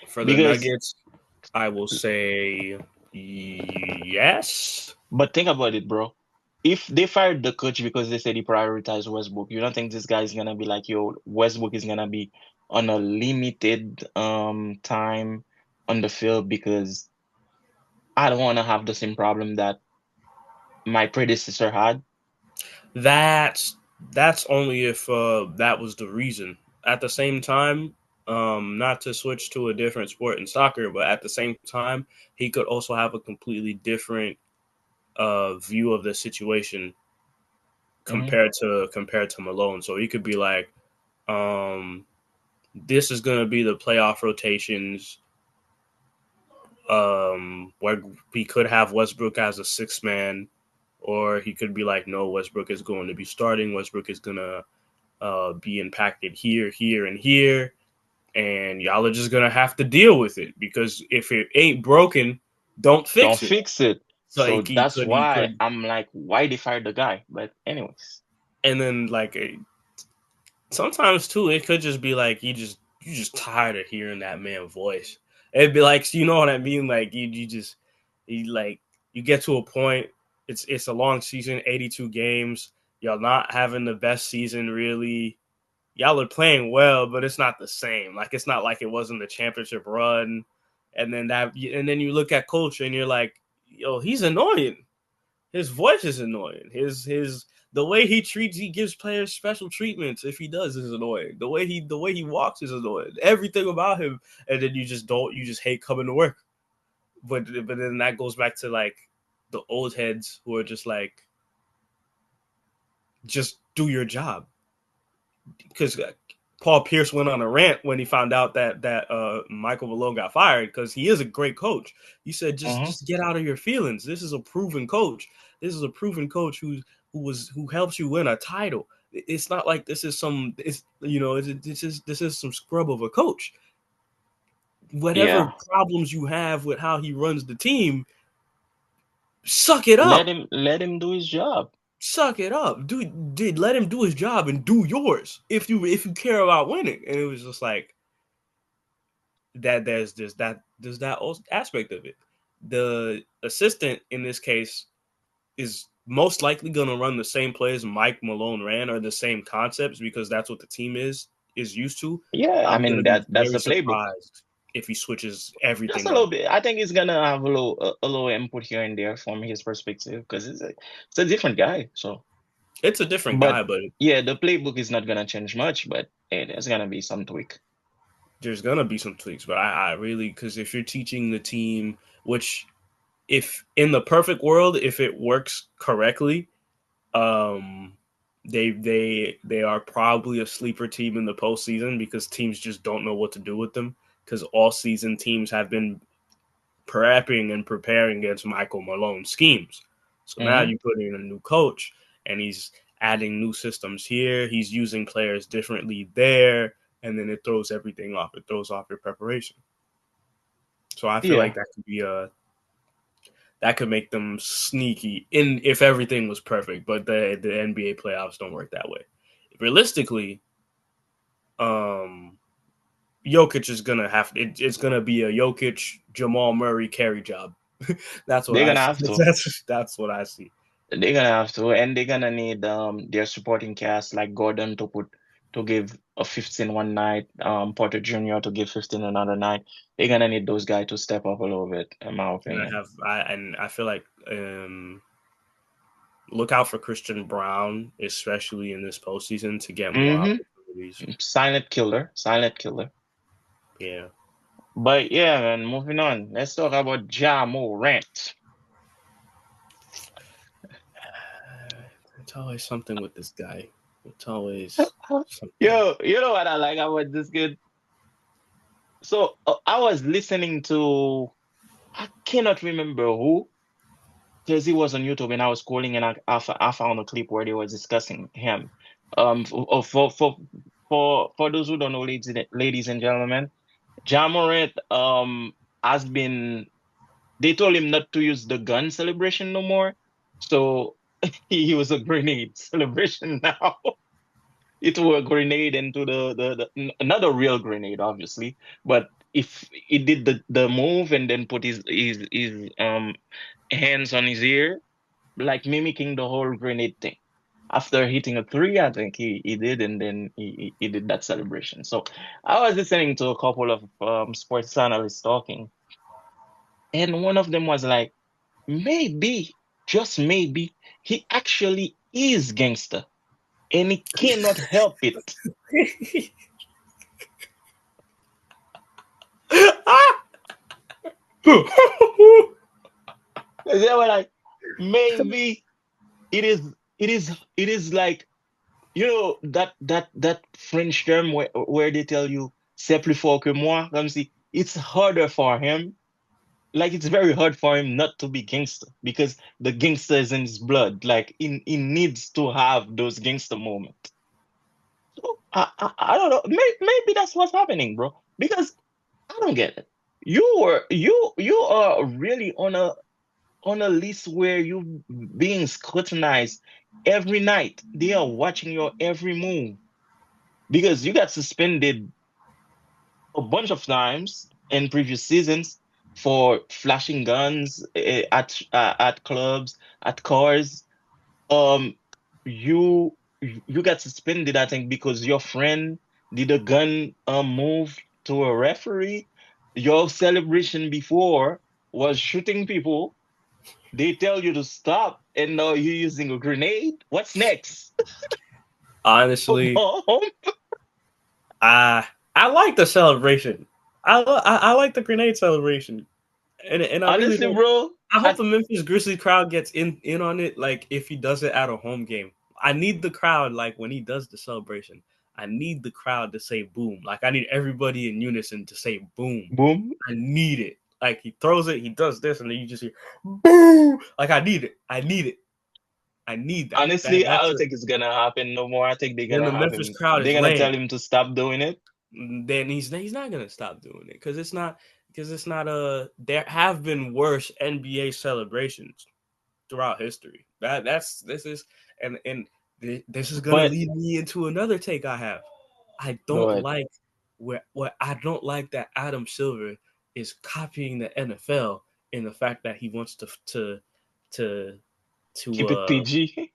for the Because, Nuggets, I will say yes. but think about it, bro. If they fired the coach because they said he prioritized Westbrook, you don't think this guy is gonna be like, yo, Westbrook is gonna be on a limited time on the field because I don't want to have the same problem that my predecessor had. That's that's only if that was the reason. At the same time, not to switch to a different sport in soccer, but at the same time, he could also have a completely different view of the situation Hmm. compared to Malone. So he could be like, um, this is going to be the playoff rotations. Where he could have Westbrook as a sixth man, or he could be like, no, Westbrook is going to be starting. Westbrook is going to be impacted here, here, and here, and y'all are just gonna have to deal with it because if it ain't broken, don't Don't fix it. fix it. So So he that's could, he why could, I'm like, why they fired the guy? But anyways, and then like sometimes too, it could just be like you just tired of hearing that man voice. It'd be like, you know what I mean? Like you just like you get to a point. It's a long season, 82 games. Y'all not having the best season really. Y'all are playing well, but it's not the same. Like it's not like it wasn't the championship run. And then you look at coach and you're like, yo, he's annoying. His voice is annoying. His the way he gives players special treatments. If he does, is annoying. The way he walks is annoying. Everything about him, and then you just hate coming to work. But then that goes back to like the old heads who are just like, just do your job. Because Paul Pierce went on a rant when he found out that Michael Malone got fired because he is a great coach. He said, hmm, just get out of your feelings. This is a proven coach. This is a proven coach who helps you win a title. It's not like this is this is some scrub of a coach. Whatever yeah, problems you have with how he runs the team, suck it let up. him do his job. Suck it up. Did let him do his job and do yours if you care about winning. And it was just like that there's that aspect of it. The assistant in this case is most likely going to run the same plays Mike Malone ran or the same concepts because that's what the team is used to. Yeah, I I'm going mean to be that's very the playbook. surprised if he switches Just a everything little up. bit. I think he's gonna have a little input here and there from his perspective because it's a different guy. So, It's a different but guy, but yeah, the playbook is not gonna change much. But hey, there's gonna be some tweak. there's going to be some tweaks. But I really, because if you're teaching the team, which if in the perfect world, if it works correctly, Um, they are probably a sleeper team in the postseason because teams just don't know what to do with them because all season teams have been prepping and preparing against Michael Malone schemes. So now Hmm. you put in a new coach and he's adding new systems here. He's using players differently there, and then it throws everything off. It throws off your preparation. So I feel like Yeah, that could make them sneaky in if everything was perfect, but the NBA playoffs don't work that way. Realistically, um, Jokic is gonna it's gonna be a Jokic Jamal Murray carry job. That's what they're I gonna see. have to. That's what I see. They're gonna have to, and they're gonna need their supporting cast like Gordon to give a 15 one night, Porter Jr. to give 15 another night. They're gonna need those guys to step up a little bit, in my And opinion. I feel like look out for Christian Brown, especially in this postseason, to get more Hmm. opportunities. Silent killer, silent killer. Yeah, But yeah, man, moving on. Let's talk about Ja Morant. it's always something with this guy. It's always something. Yo, you know what I like about this kid? So I was listening to, I cannot remember who, because he was on YouTube and I was scrolling and I found a clip where they were discussing him. For those who don't know, ladies and gentlemen, Ja Morant has been. They told him not to use the gun celebration no more, so he used a grenade celebration now. He threw a grenade into not a real grenade, obviously, but if he did the move and then put his hands on his ear, like mimicking the whole grenade thing. After hitting a three, I think he did, and then he did that celebration. So I was listening to a couple of sports analysts talking, and one of them was like, maybe. just maybe, he actually is gangster, and he cannot help it. They were like, maybe it is, it is like, that French term where they tell you c'est plus fort que moi. Let me see. It's harder for him. Like it's very hard for him not to be gangster because the gangster is in his blood. Like he needs to have those gangster moments. So I don't know. Maybe that's what's happening, bro. Because I don't get it. You are really on a list where you being scrutinized every night. They are watching your every move because you got suspended a bunch of times in previous seasons for flashing guns at clubs, at cars. Um, you you got suspended, I think, because your friend did a gun move to a referee. Your celebration before was shooting people. They tell you to stop, and now you're using a grenade. What's next? A Honestly, bomb? I like the celebration. I like the grenade celebration, and I really Honestly, don't. bro, I hope the Memphis Grizzlies crowd gets in on it. Like if he does it at a home game, I need the crowd. Like when he does the celebration, I need the crowd to say "boom." Like I need everybody in unison to say "boom." boom. I need it. Like he throws it, he does this, and then you just hear "boom." Like I need it. I need it. I need that. Honestly, I That's don't it. think it's gonna happen no more. I think they're When gonna the have Memphis him. crowd is They're gonna tell laying, him to stop doing it. then he's not gonna stop doing it because it's not a. There have been worse NBA celebrations throughout history. This is and this is gonna But lead me into another take I have. I go don't ahead. like what I don't like that Adam Silver is copying the NFL in the fact that he wants to to Keep it PG.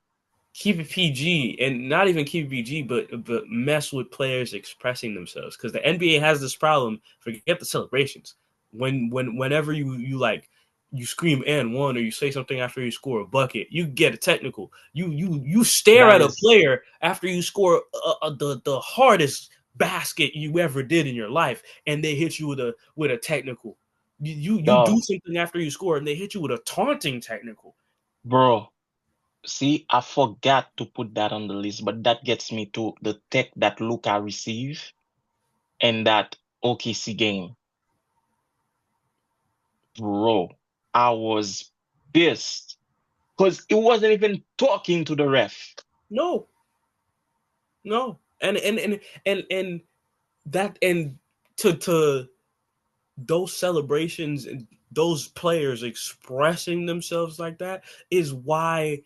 keep it PG and not even keep it PG, but mess with players expressing themselves because the NBA has this problem. Forget the celebrations. Whenever you like you scream and one or you say something after you score a bucket, you get a technical. You stare That at a is player after you score the hardest basket you ever did in your life, and they hit you with a technical. You do dog, something after you score, and they hit you with a taunting technical. bro. See, I forgot to put that on the list, but that gets me to the tech that Luka received in that OKC game. Bro, I was pissed because it wasn't even talking to the ref. No, no, and that and to those celebrations and those players expressing themselves like that is what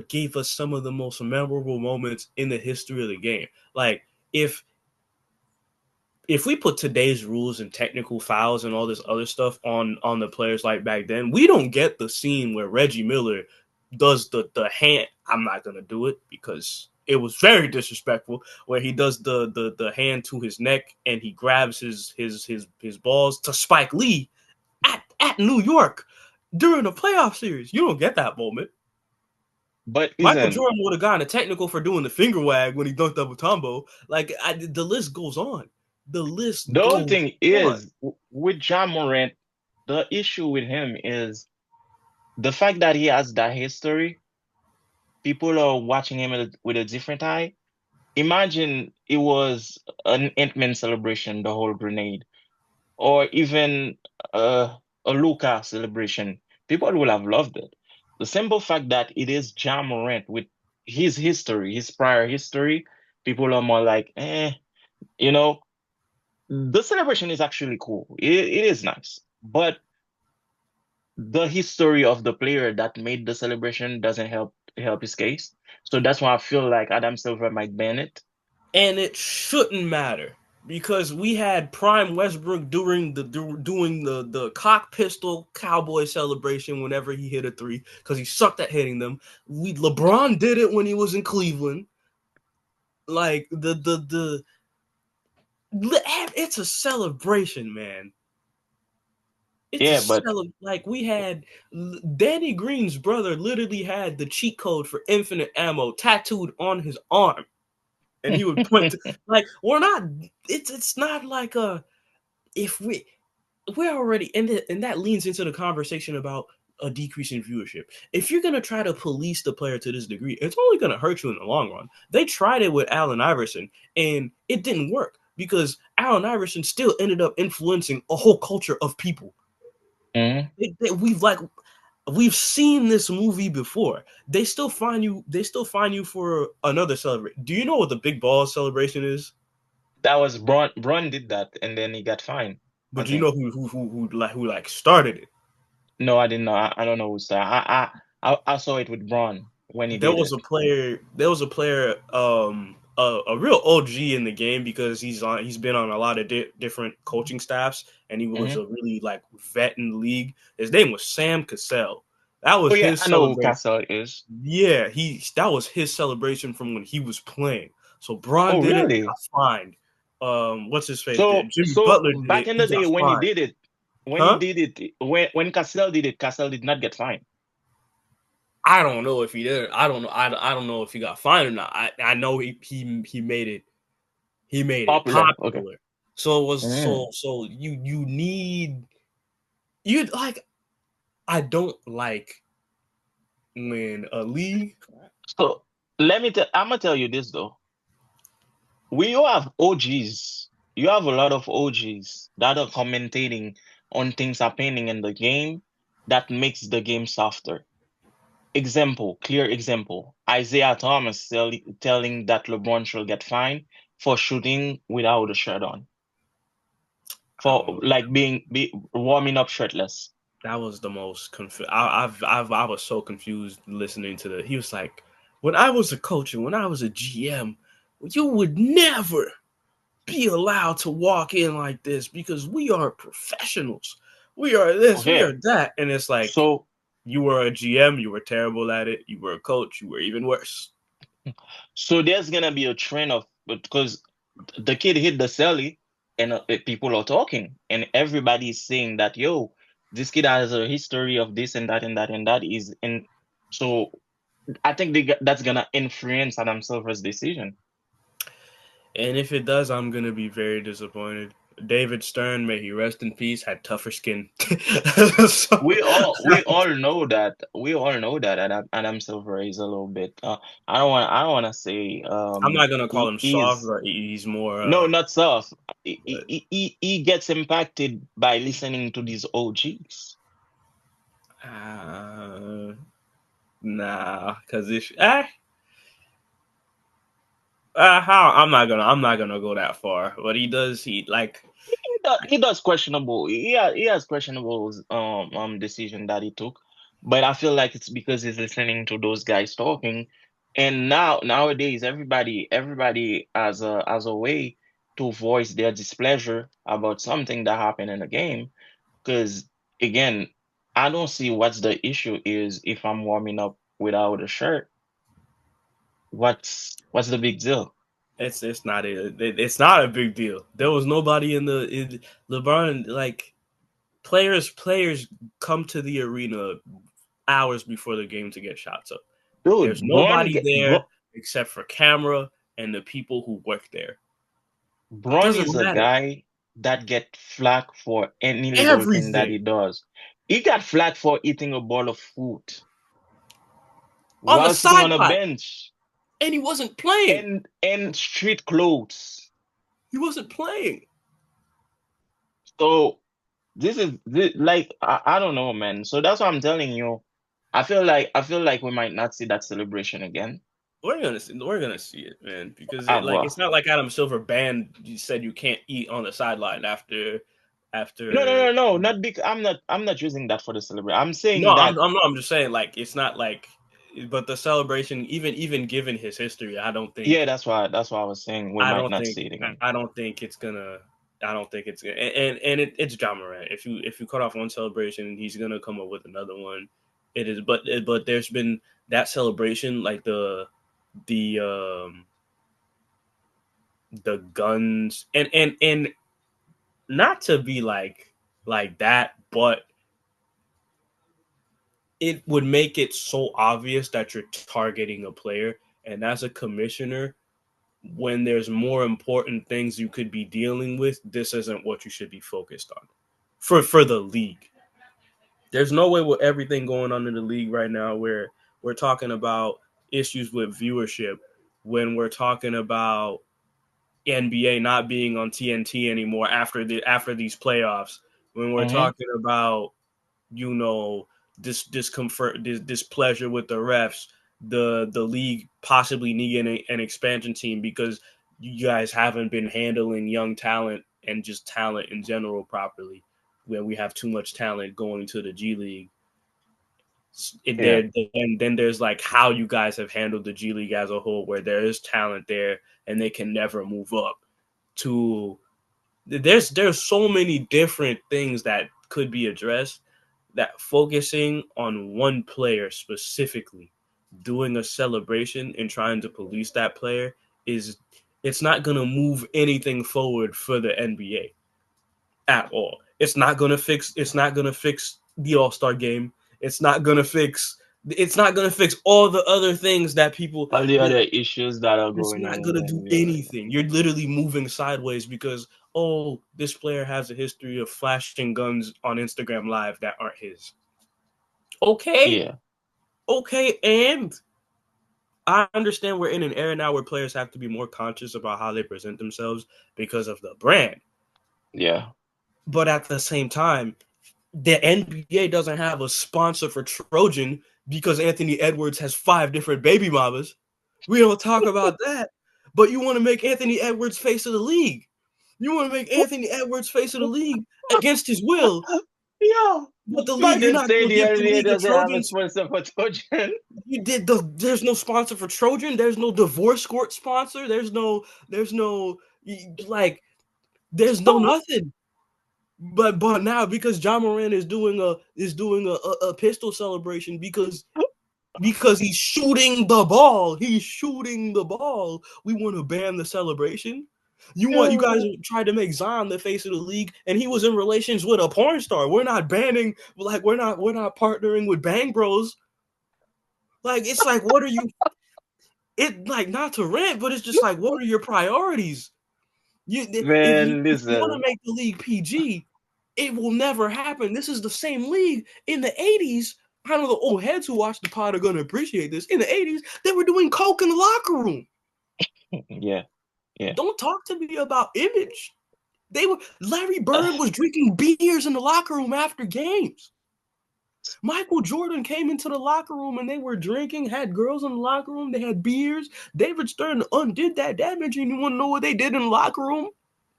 gave us some of the most memorable moments in the history of the game. Like if if we put today's rules and technical fouls and all this other stuff on the players like back then, we don't get the scene where Reggie Miller does the hand. I'm not gonna do it because it was very disrespectful. Where he does the hand to his neck and he grabs his balls to Spike Lee at New York during a playoff series. You don't get that moment. But Michael isn't Jordan would have gotten a technical for doing the finger wag when he dunked up a Tombo. Like the list goes on. The list the whole goes thing on. is with Ja Morant, the issue with him is the fact that he has that history. People are watching him with a different eye. Imagine it was an Ant-Man celebration, the whole grenade, or even a Luka celebration. People would have loved it. The simple fact that it is Ja Morant with his history, his prior history, people are more like, you know, the celebration is actually cool. It is nice. But the history of the player that made the celebration doesn't help his case. So that's why I feel like Adam Silver might ban it. And it shouldn't matter because we had Prime Westbrook during doing the cock pistol cowboy celebration whenever he hit a three because he sucked at hitting them. We LeBron did it when he was in Cleveland. Like it's a celebration, man. Yeah, but Like we had Danny Green's brother literally had the cheat code for infinite ammo tattooed on his arm, and he would point to like we're not. It's not like if we're already and that leans into the conversation about a decrease in viewership. If you're gonna try to police the player to this degree, it's only gonna hurt you in the long run. They tried it with Allen Iverson, and it didn't work because Allen Iverson still ended up influencing a whole culture of people. Mhm. We've seen this movie before. They still find you. They still find you for another celebration. Do you know what the big ball celebration is? That was Braun. Braun did that, and then he got fined, I But do you think. know who like started it? No, I didn't know. I don't know who's that. I saw it with Braun when he There did was a it. player. There was a player. A real OG in the game because he's been on a lot of different coaching staffs, and he was Hmm. a really like vet in the league. His name was Sam Cassell. That Oh was yeah, his I know who celebration. Castle is. Yeah, that was his celebration from when he was playing. So Braun Oh did it, got really? fined. What's his face? So Jimmy so Butler did back it, in he the got day when he fined. did it, Huh? when Castle did it, Castle did not get fined. I don't know if he did. I don't know. I don't know if he got fined or not. I know he made it. He made it Popular. Okay. popular. So it was Mm. so you need you like I don't like when a league. So I'm gonna tell you this though. You have OGs. You have a lot of OGs that are commentating on things happening in the game that makes the game softer. Example, clear example. Isaiah Thomas telling that LeBron should get fined for shooting without a shirt on, I for don't know. like warming up shirtless. That was the most confused. I was so confused listening to the. He was like, when I was a coach and when I was a GM, you would never be allowed to walk in like this because we are professionals. We are this, we are Okay, that, and it's like so you were a GM, you were terrible at it. You were a coach, you were even worse. there's gonna be a trend of because the kid hit the celly and people are talking and everybody is saying that yo, this kid has a history of this and that and that and that is in. So I think that's gonna influence Adam Silver's decision. And if it does, I'm gonna be very disappointed. David Stern, may he rest in peace, had tougher skin. So, We all know that Adam Silver is a little bit. I don't want to say I'm not gonna call he him soft, is. but he's more. No, not soft. But, He gets impacted by listening to these OGs. uh, nah, because if how I'm not gonna go that far. But he does. He like He does questionable. He has questionable decision that he took, but I feel like it's because he's listening to those guys talking, and nowadays everybody has a way to voice their displeasure about something that happened in the game. Because again, I don't see what's the issue is if I'm warming up without a shirt. What's the big deal? it's not a big deal. There was nobody in LeBron like players come to the arena hours before the game to get shots up. Dude, There's nobody there except for camera and the people who work there. Braun Doesn't is a matter. guy that get flack for any little thing that he Everything does. He got flack for eating a bowl of food on the while sitting on a sideline, bench and he wasn't playing. and street clothes. He wasn't playing. So like I don't know, man. So that's what I'm telling you. I feel like we might not see that celebration again. We're gonna see it, man, because it's Well, not like Adam Silver banned. You said you can't eat on the sideline no, no, after. no, no, not big. I'm not using that for the celebration. I'm No, saying that. I'm just saying like it's not like, but the celebration, even given his history, Yeah, that's why I was saying we might not see it again. I don't think it's gonna. I don't think it's gonna. It's Ja Morant. If you cut off one celebration, he's gonna come up with another one. It is, but there's been that celebration like the the guns and not to be like like that, but it would make it so obvious that you're targeting a player. And as a commissioner, when there's more important things you could be dealing with, this isn't what you should be focused on for the league. There's no way with everything going on in the league right now where we're talking about issues with viewership, when we're talking about NBA not being on TNT anymore after these playoffs, when we're Mm-hmm. talking about, you know, this discomfort, this displeasure with the refs, the league possibly needing an expansion team because you guys haven't been handling young talent and just talent in general properly, where we have too much talent going to the G League. Yeah. And then there's like how you guys have handled the G League as a whole, where there is talent there and they can never move up to. There's so many different things that could be addressed, that focusing on one player specifically, doing a celebration and trying to police that player is, it's not going to move anything forward for the NBA at all. It's not going to fix the All-Star game. It's not going to fix all the other things that people. All the other issues that are It's going on not in going to the do NBA right now. anything. You're literally moving sideways because, oh, this player has a history of flashing guns on Instagram Live that aren't his. Okay. Yeah. Okay. And I understand we're in an era now where players have to be more conscious about how they present themselves because of the brand. Yeah. But at the same time, the NBA doesn't have a sponsor for Trojan because Anthony Edwards has 5 different baby mamas. We don't talk about that. But you want to make Anthony Edwards face of the league. You want to make Anthony Edwards face of the league against his will. Yeah. But the league, Man you're did not say going to the give the NBA league a doesn't have a Trojan. sponsor for Trojan. There's no sponsor for Trojan. There's no divorce court sponsor. There's no like there's no nothing. But now because Ja Morant is doing a pistol celebration because he's shooting the ball. He's shooting the ball. We want to ban the celebration. You Yeah. guys tried to make Zion the face of the league, and he was in relations with a porn star. We're not banning, like we're not partnering with Bang Bros. Like it's like, what are you? It like not to rant, but it's just like, what are your priorities? If you Man, want to listen. make the league PG, it will never happen. This is the same league in the 80s. I know the old heads who watch the pod are going to appreciate this. In the 80s, they were doing coke in the locker room. Yeah. Yeah. Don't talk to me about image. Larry Bird was drinking beers in the locker room after games. Michael Jordan came into the locker room and they were drinking, had girls in the locker room, they had beers. David Stern undid that damage, and you want to know what they did in the locker room?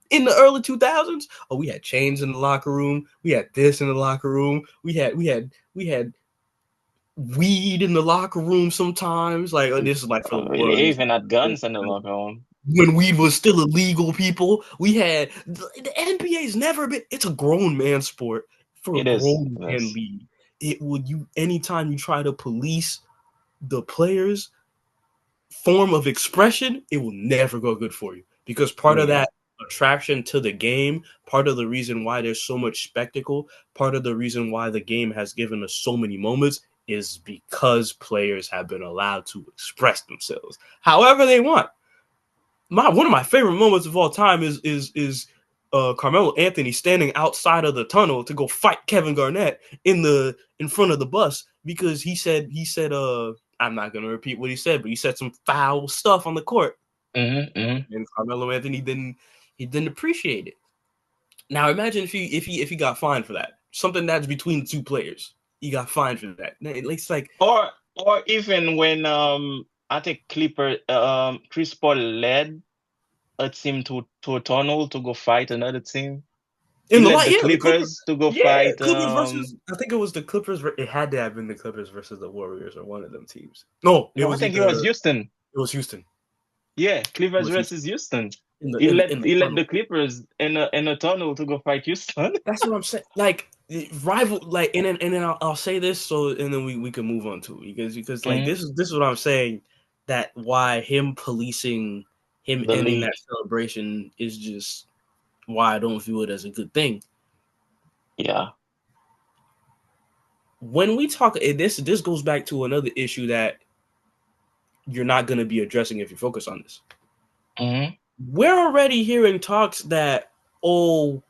In the early 2000s, oh, we had chains in the locker room. We had this in the locker room. We had weed in the locker room sometimes. Like, this is like for the world. They even had guns in the locker room. When weed was still illegal, people. We had the NBA's never been. It's a grown man sport for a It is. grown man Yes. league. It would you anytime you try to police the players' form of expression, it will never go good for you because part of Yeah. that attraction to the game, part of the reason why there's so much spectacle, part of the reason why the game has given us so many moments is because players have been allowed to express themselves however they want. One of my favorite moments of all time is Carmelo Anthony standing outside of the tunnel to go fight Kevin Garnett in front of the bus because he said I'm not gonna repeat what he said, but he said some foul stuff on the court, Mm-hmm, mm-hmm. and Carmelo Anthony didn't appreciate it. Now imagine if he got fined for that, something that's between the two players. He got fined for that. It's like Or even when I think Chris Paul led a team to a tunnel to go fight another team. He in the led light, the yeah, the Clippers, Clippers to go yeah, fight Clippers versus. I think it was the Clippers. It had to have been the Clippers versus the Warriors or one of them teams. No, it no, I was think it was either. Houston. It was Houston. Yeah, It Clippers was Houston versus Houston. in the He in led the he led tunnel. the Clippers in a tunnel to go fight Houston. That's what I'm saying. Like rival, like and then I'll say this so and then we can move on to it because like Mhm. this is what I'm saying, that why him policing him The ending that league. celebration is just why I don't view it as a good thing. Yeah. When we talk, this goes back to another issue that you're not going to be addressing if you focus on this. Mm-hmm. We're already hearing talks that, and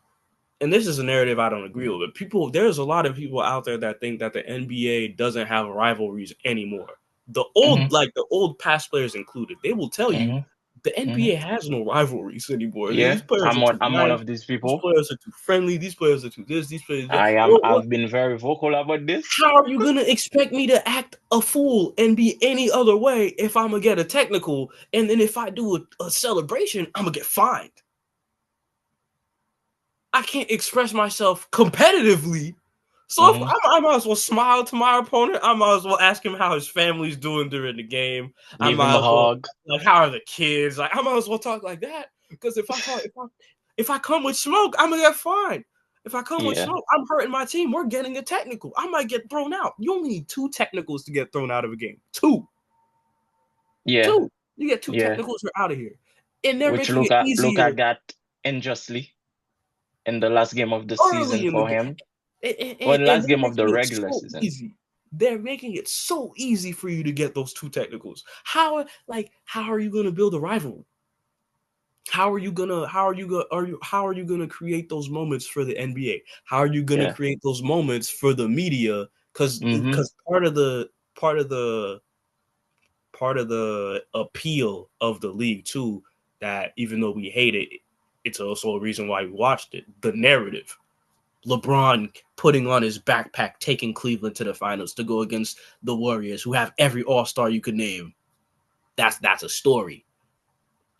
this is a narrative I don't agree with, but there's a lot of people out there that think that the NBA doesn't have rivalries anymore. The old past players included, they will tell you Mm-hmm. the Mm-hmm. NBA has no rivalries anymore. Yeah, These players are too I'm one nice. of these These people. players are too friendly. These players are too this. These players. That. What? I've been very vocal about this. How are you gonna expect me to act a fool and be any other way if I'm gonna get a technical, and then if I do a celebration, I'm gonna get fined? I can't express myself competitively. So if Mm-hmm. I might as well smile to my opponent. I might as well ask him how his family's doing during the game. I Give him might a as well hug. how are the kids? I might as well talk like that. Because if I come with smoke, I'm gonna get fined. If I come with Yeah. smoke, I'm hurting my team. We're getting a technical. I might get thrown out. You only need 2 technicals to get thrown out of a game. Two. Yeah. Two. You get 2 Yeah. technicals, you're out of here. And they're Which making it Luca easier got unjustly in the last game of the early season in the for game. him. Or And last they're game of the making it regular so season. easy. They're making it so easy for you to get those 2 technicals. How are you going to build a rivalry? How are you gonna create those moments for the NBA? How are you gonna Yeah. create those moments for the media? Because Mm-hmm. part of the appeal of the league too, that even though we hate it, it's also a reason why we watched it. The narrative. LeBron putting on his backpack, taking Cleveland to the finals to go against the Warriors, who have every all-star you could name. That's a story.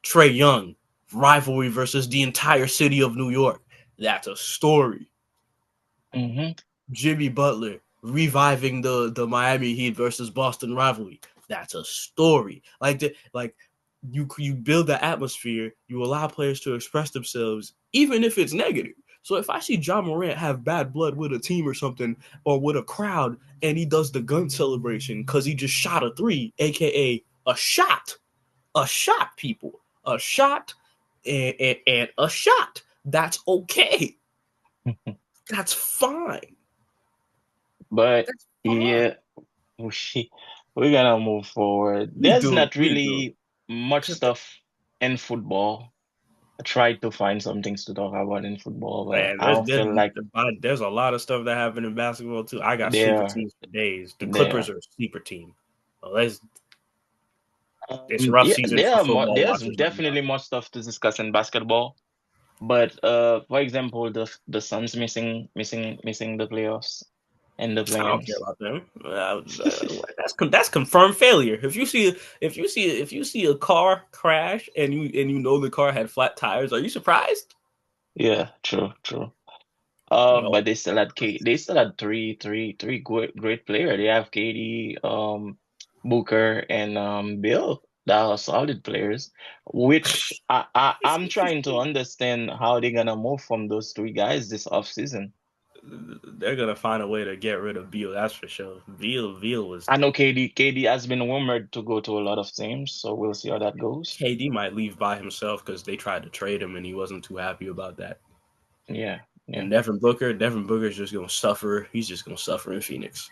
Trae Young, rivalry versus the entire city of New York. That's a story. Mm-hmm. Jimmy Butler reviving the Miami Heat versus Boston rivalry. That's a story. You build the atmosphere, you allow players to express themselves, even if it's negative. So if I see Ja Morant have bad blood with a team or something, or with a crowd, and he does the gun celebration because he just shot a 3, aka a shot, people, a shot, and a shot. That's okay. That's fine. But That's fine. yeah, we're gonna move forward. There's not We do. really much Because stuff in football. I tried to find some things to talk about in football, but man, I don't feel like there's a lot of stuff that happened in basketball too. I got sleeper they're teams for days. The Clippers there. are a sleeper team. Well, it's a rough Yeah, season for football there's watchers right now. definitely more stuff to discuss in basketball. But for example, the Suns missing the playoffs and the I don't care play-ins. about them. That's confirmed failure. If you see a car crash and you know the car had flat tires, are you surprised? Yeah, true, true. No. But they still had three great players. They have KD, Booker, and Bill. That are solid players. Which I'm trying to understand how they're gonna move from those 3 guys this offseason. They're gonna find a way to get rid of Beal. That's for sure. Beal was I know KD has been rumored to go to a lot of teams, so we'll see how that goes. KD might leave by himself because they tried to trade him and he wasn't too happy about that. Yeah, yeah, And Devin Booker's just gonna suffer. He's just gonna suffer in Phoenix.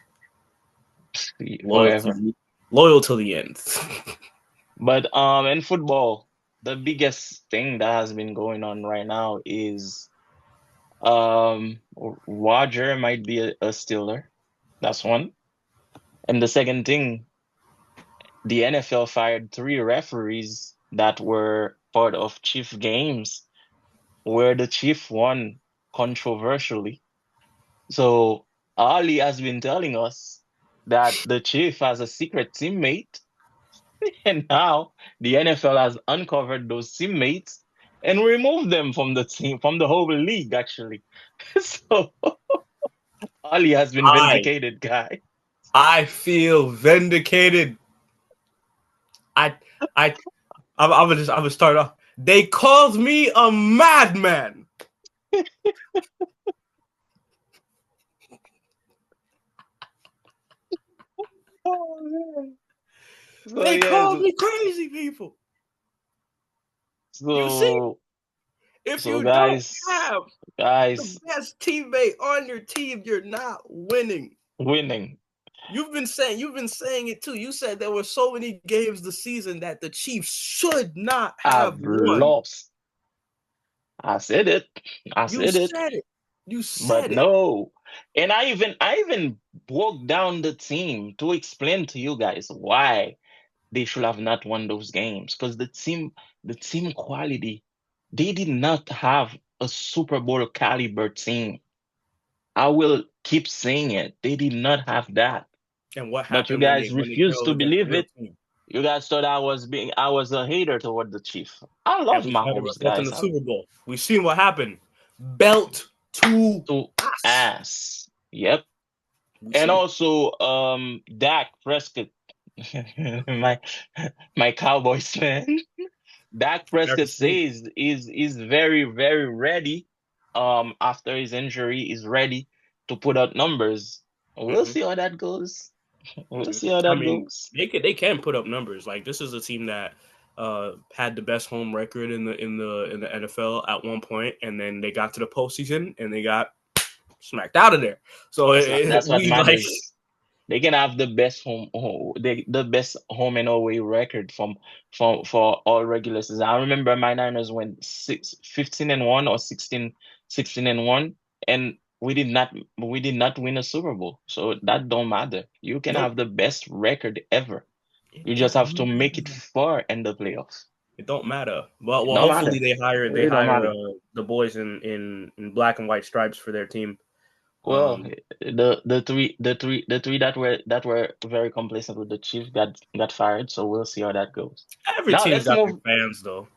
forever. Loyal to the end. But in football, the biggest thing that has been going on right now is Roger might be a Steeler. That's one. And the second thing, the NFL fired 3 referees that were part of Chief games where the Chief won controversially. So Ali has been telling us that the Chief has a secret teammate, and now the NFL has uncovered those teammates and removed them from the team, from the whole league, actually. So Ali has been I vindicated, guy. I feel vindicated. I I I would start off. They called me a madman. Oh, man. So They yeah, called me crazy people. You see, so if so you don't guys, have Guys, The best teammate on your team, you're not winning. winning. You've been saying it too. You said there were so many games this season that the Chiefs should not have I've won. lost. I said it. I You said it. said it. You But said it. no. And I even broke down the team to explain to you guys why they should have not won those games. Because the team quality, they did not have a Super Bowl caliber team. I will keep saying it. They did not have that. And what But you happened guys when they refused killed to against the believe real it. team? You guys thought I was a hater toward the Chief. I And love we tried to Mahomes, replace in guys. the I Super Bowl. We've seen what happened. Belt to to us. ass. Yep. We And seen it. also Dak Prescott, my my Cowboys fan. Dak Prescott America's team. says is very, very ready. After his injury, is ready to put out numbers. We'll Mm-hmm. see how that goes. We'll see Mm-hmm. how I that mean, goes. they can put up numbers. Like this is a team that had the best home record in the NFL at one point, and then they got to the postseason and they got smacked out of there. So That's what we like matters. They can have the best the best home and away record for all regular season. I remember my Niners went 15-1 or 16-1, and we did not win a Super Bowl. So that don't matter. You can nope. have the best record ever. It You just don't have to make it matter. far in the playoffs. It don't matter. Well, It don't hopefully matter. they hire It really don't matter. the boys in black and white stripes for their team. Well, Um, the three that were very complacent with the Chiefs got fired, so we'll see how that goes. every Now team's let's got their move. fans though.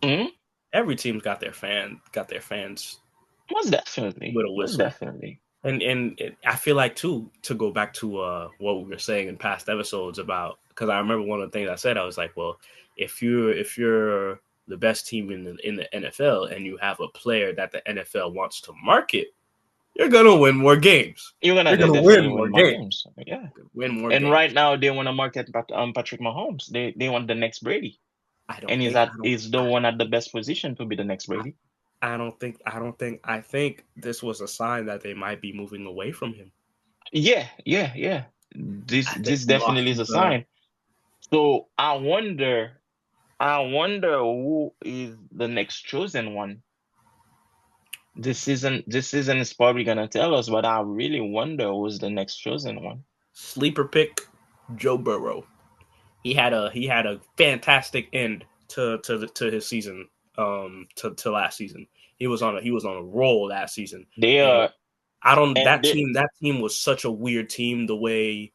Mhm. Every team's got their fans Most definitely, with a most whistle. definitely. I feel like too to go back to what we were saying in past episodes about because I remember one of the things I said I was like, well, if you're the best team in the NFL and you have a player that the NFL wants to market, you're gonna win more games. You're You're gonna gonna definitely win win more more games. games. Yeah. Win more And games. right now they want to market Patrick Mahomes. They want the next Brady, I don't and think he's the one at the best position to be the next Brady. I think this was a sign that they might be moving away from him. Yeah, yeah, yeah. This I think this he lost definitely is a his sign. So I wonder who is the next chosen one. This season is probably gonna tell us, but I really wonder who's the next chosen one. sleeper pick, Joe Burrow. He had a fantastic end to his season to last season. He was on a roll last season. They And are, I don't and they, that team was such a weird team the way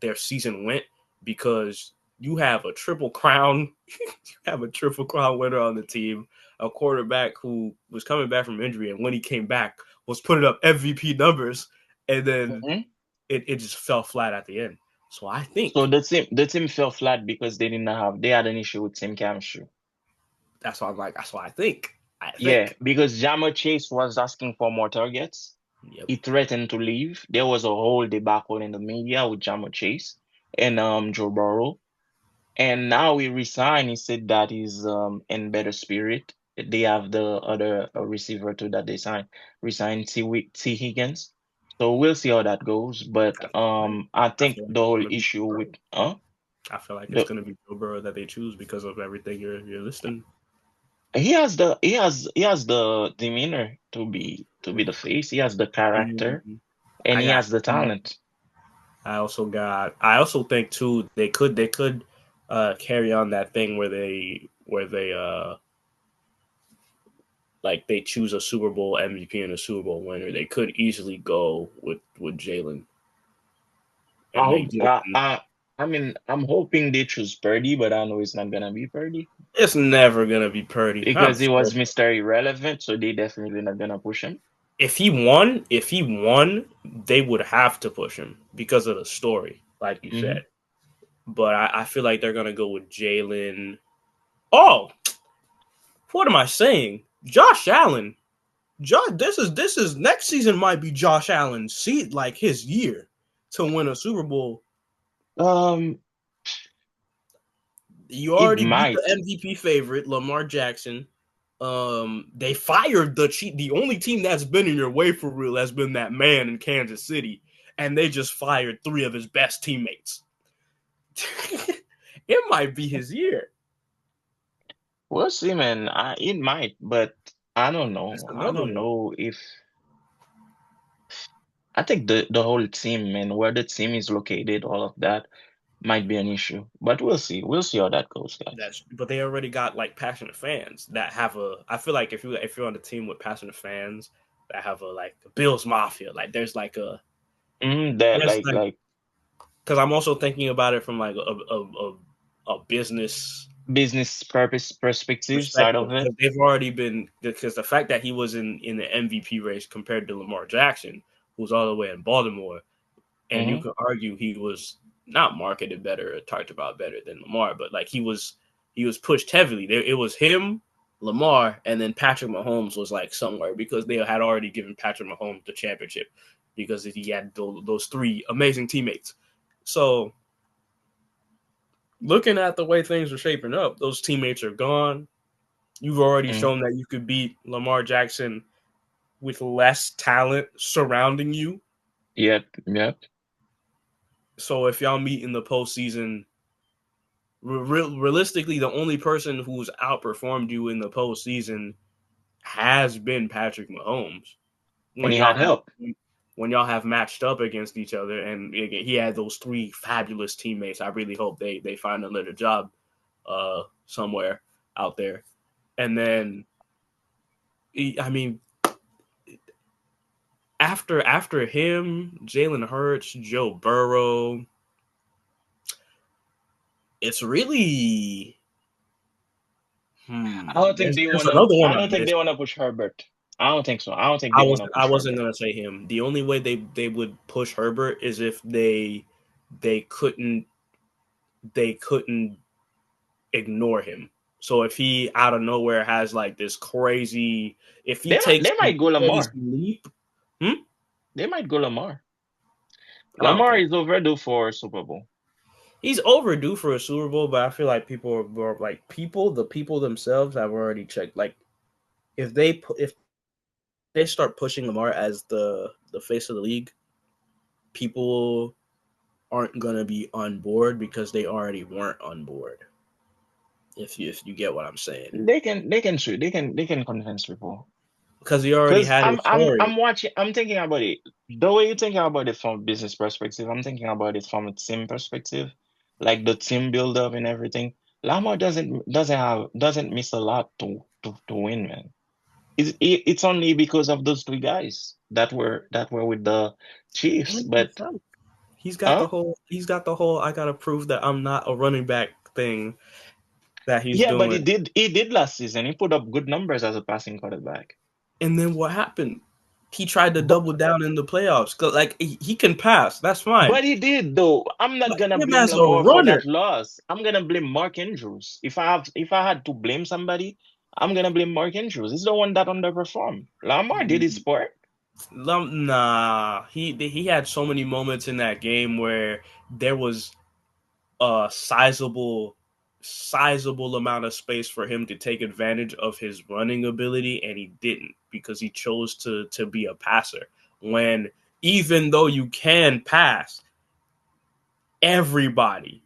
their season went because you have a triple crown you have a triple crown winner on the team, a quarterback who was coming back from injury and when he came back was putting up MVP numbers and then Mhm. it just fell flat at the end. So I So think the team fell flat because they had an issue with team chemistry. that's why I'm like that's why I think. I Yeah, think. because Jammer Chase was asking for more targets. Yep. He threatened to leave. There was a whole debacle in the media with Jammer Chase and Joe Burrow. And now he resigned. He said that he's in better spirit. They have the other receiver too that they resigned T Higgins. So we'll see how that goes. But I feel like I I think feel like the it's whole gonna be issue Joe with Burrow. I feel like it's the gonna be Joe Burrow that they choose because of everything you're listing. he has the demeanor to be the face. He has the character Mm, and I he got has the talent. I also think too they could carry on that thing where they like they choose a Super Bowl MVP and a Super Bowl winner. They could easily go with Jalen I and hope make Jalen. I mean I'm hoping they choose Purdy, but I know it's not gonna be Purdy It's never gonna be Purdy. I'm because he so was Mr. Irrelevant, so they definitely not gonna push him. if he won, they would have to push him because of the story, like you Hmm. said. But I feel like they're gonna go with Jalen. Oh, what am I saying? Josh Allen. Josh, this is next season might be Josh Allen's seat, like his year to win a Super Bowl. Um, You it already beat the might. MVP favorite, Lamar Jackson. They fired the only team that's been in your way for real has been that man in Kansas City, and they just fired 3 of his best teammates. It might be his year. We'll see, man. It might, but I don't That's know. I another don't one. know if I think the whole team, man, where the team is located, all of that might be an issue. But we'll see. We'll see how that goes, guys. But they already got like passionate fans that have a. I feel like if you're on a team with passionate fans that have a like Bills Mafia, like That there's like like because I'm also thinking about it from like a business business purpose perspective side perspective of it. because they've already been because the fact that he was in the MVP race compared to Lamar Jackson, who's all the way in Baltimore, and you Hmm could argue he was not marketed better or talked about better than Lamar, but like he was pushed heavily. It was him, Lamar, and then Patrick Mahomes was like somewhere because they had already given Patrick Mahomes the championship because he had those 3 amazing teammates. So looking at the way things are shaping up, those teammates are gone. You've already hmm shown that you could beat Lamar Jackson with less talent surrounding you. Yep, yep. So if y'all meet in the postseason, realistically, the only person who's outperformed you in the postseason has been Patrick Mahomes And when he y'all had have help. when y'all have matched up against each other. And again, he had those 3 fabulous teammates. I really hope they find another job somewhere out there. And then, I mean, after him, Jalen Hurts, Joe Burrow, it's really I don't think they there's wanna. another one I I don't think they missed. wanna push Herbert. I don't think so. I don't think they wanna I push wasn't Herbert. gonna say him. The only way they would push Herbert is if they couldn't they couldn't ignore him. So if he out of nowhere has like this crazy, if he takes They a might go crazy Lamar. leap, hmm? They might go Lamar. I don't Lamar think is overdue for Super Bowl. he's overdue for a Super Bowl. But I feel like the people themselves have already checked. Like if they start pushing Lamar as the face of the league, people aren't gonna be on board because they already weren't on board. If you get what I'm saying, They can convince people. because he already Because had a story. I'm watching, I'm thinking about it. The way you're thinking about it from a business perspective, I'm thinking about it from a team perspective, like the team build up and everything. Lamar doesn't miss a lot to win, man. It's only because of those 3 guys that were with the Chiefs. And But himself. huh? He's got the whole I gotta prove that I'm not a running back thing that he's Yeah, but doing. he did last season. He put up good numbers as a passing quarterback. And then what happened? He tried to But double down in the playoffs. 'Cause, like he can pass, that's fine. But he did though. I'm not But gonna him blame as a Lamar for runner, that loss. I'm gonna blame Mark Andrews. If I had to blame somebody, I'm gonna blame Mark Andrews. He's the one that underperformed. Lamar did his part. nah, he had so many moments in that game where there was a sizable amount of space for him to take advantage of his running ability, and he didn't because he chose to be a passer. When even though you can pass, everybody,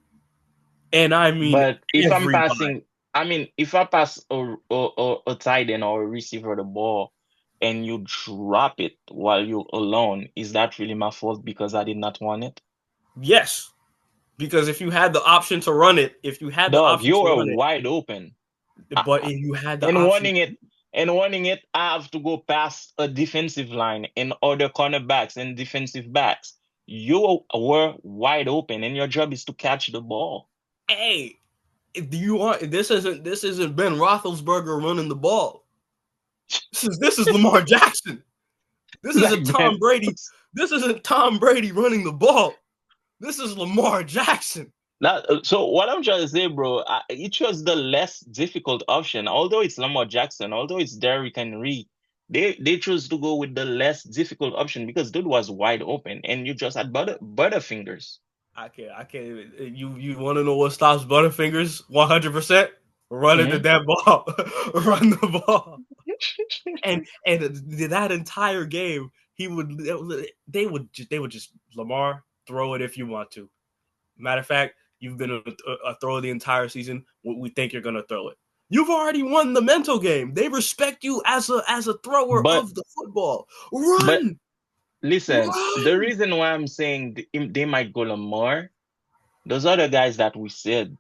and I mean But if I'm everybody, passing, I mean, if I pass a tight end or a receiver the ball and you drop it while you're alone, is that really my fault because I did not want it? yes, because if you had the Dog, option you to were run it, wide open. but if you had the And option, wanting it, I have to go past a defensive line and other cornerbacks and defensive backs. You were wide open, and your job is to catch the ball. hey, do you want this isn't Ben Roethlisberger running the ball. This is Lamar Jackson. This isn't Like Tom man, Brady. This isn't Tom Brady running the ball. This is Lamar Jackson. so what I'm trying to say, bro, it was the less difficult option. Although it's Lamar Jackson, although it's Derrick Henry, they chose to go with the less difficult option because dude was wide open, and you just had butterfingers. I can't. You want to know what stops Butterfingers 100%? Run into that ball, run the ball, and that entire game, they would just Lamar, throw it if you want to. Matter of fact, you've been a thrower the entire season. We think you're gonna throw it. You've already won the mental game. They respect you as a thrower of the football. Run. But listen, Run. the reason why I'm saying they might go Lamar, those other guys that we said,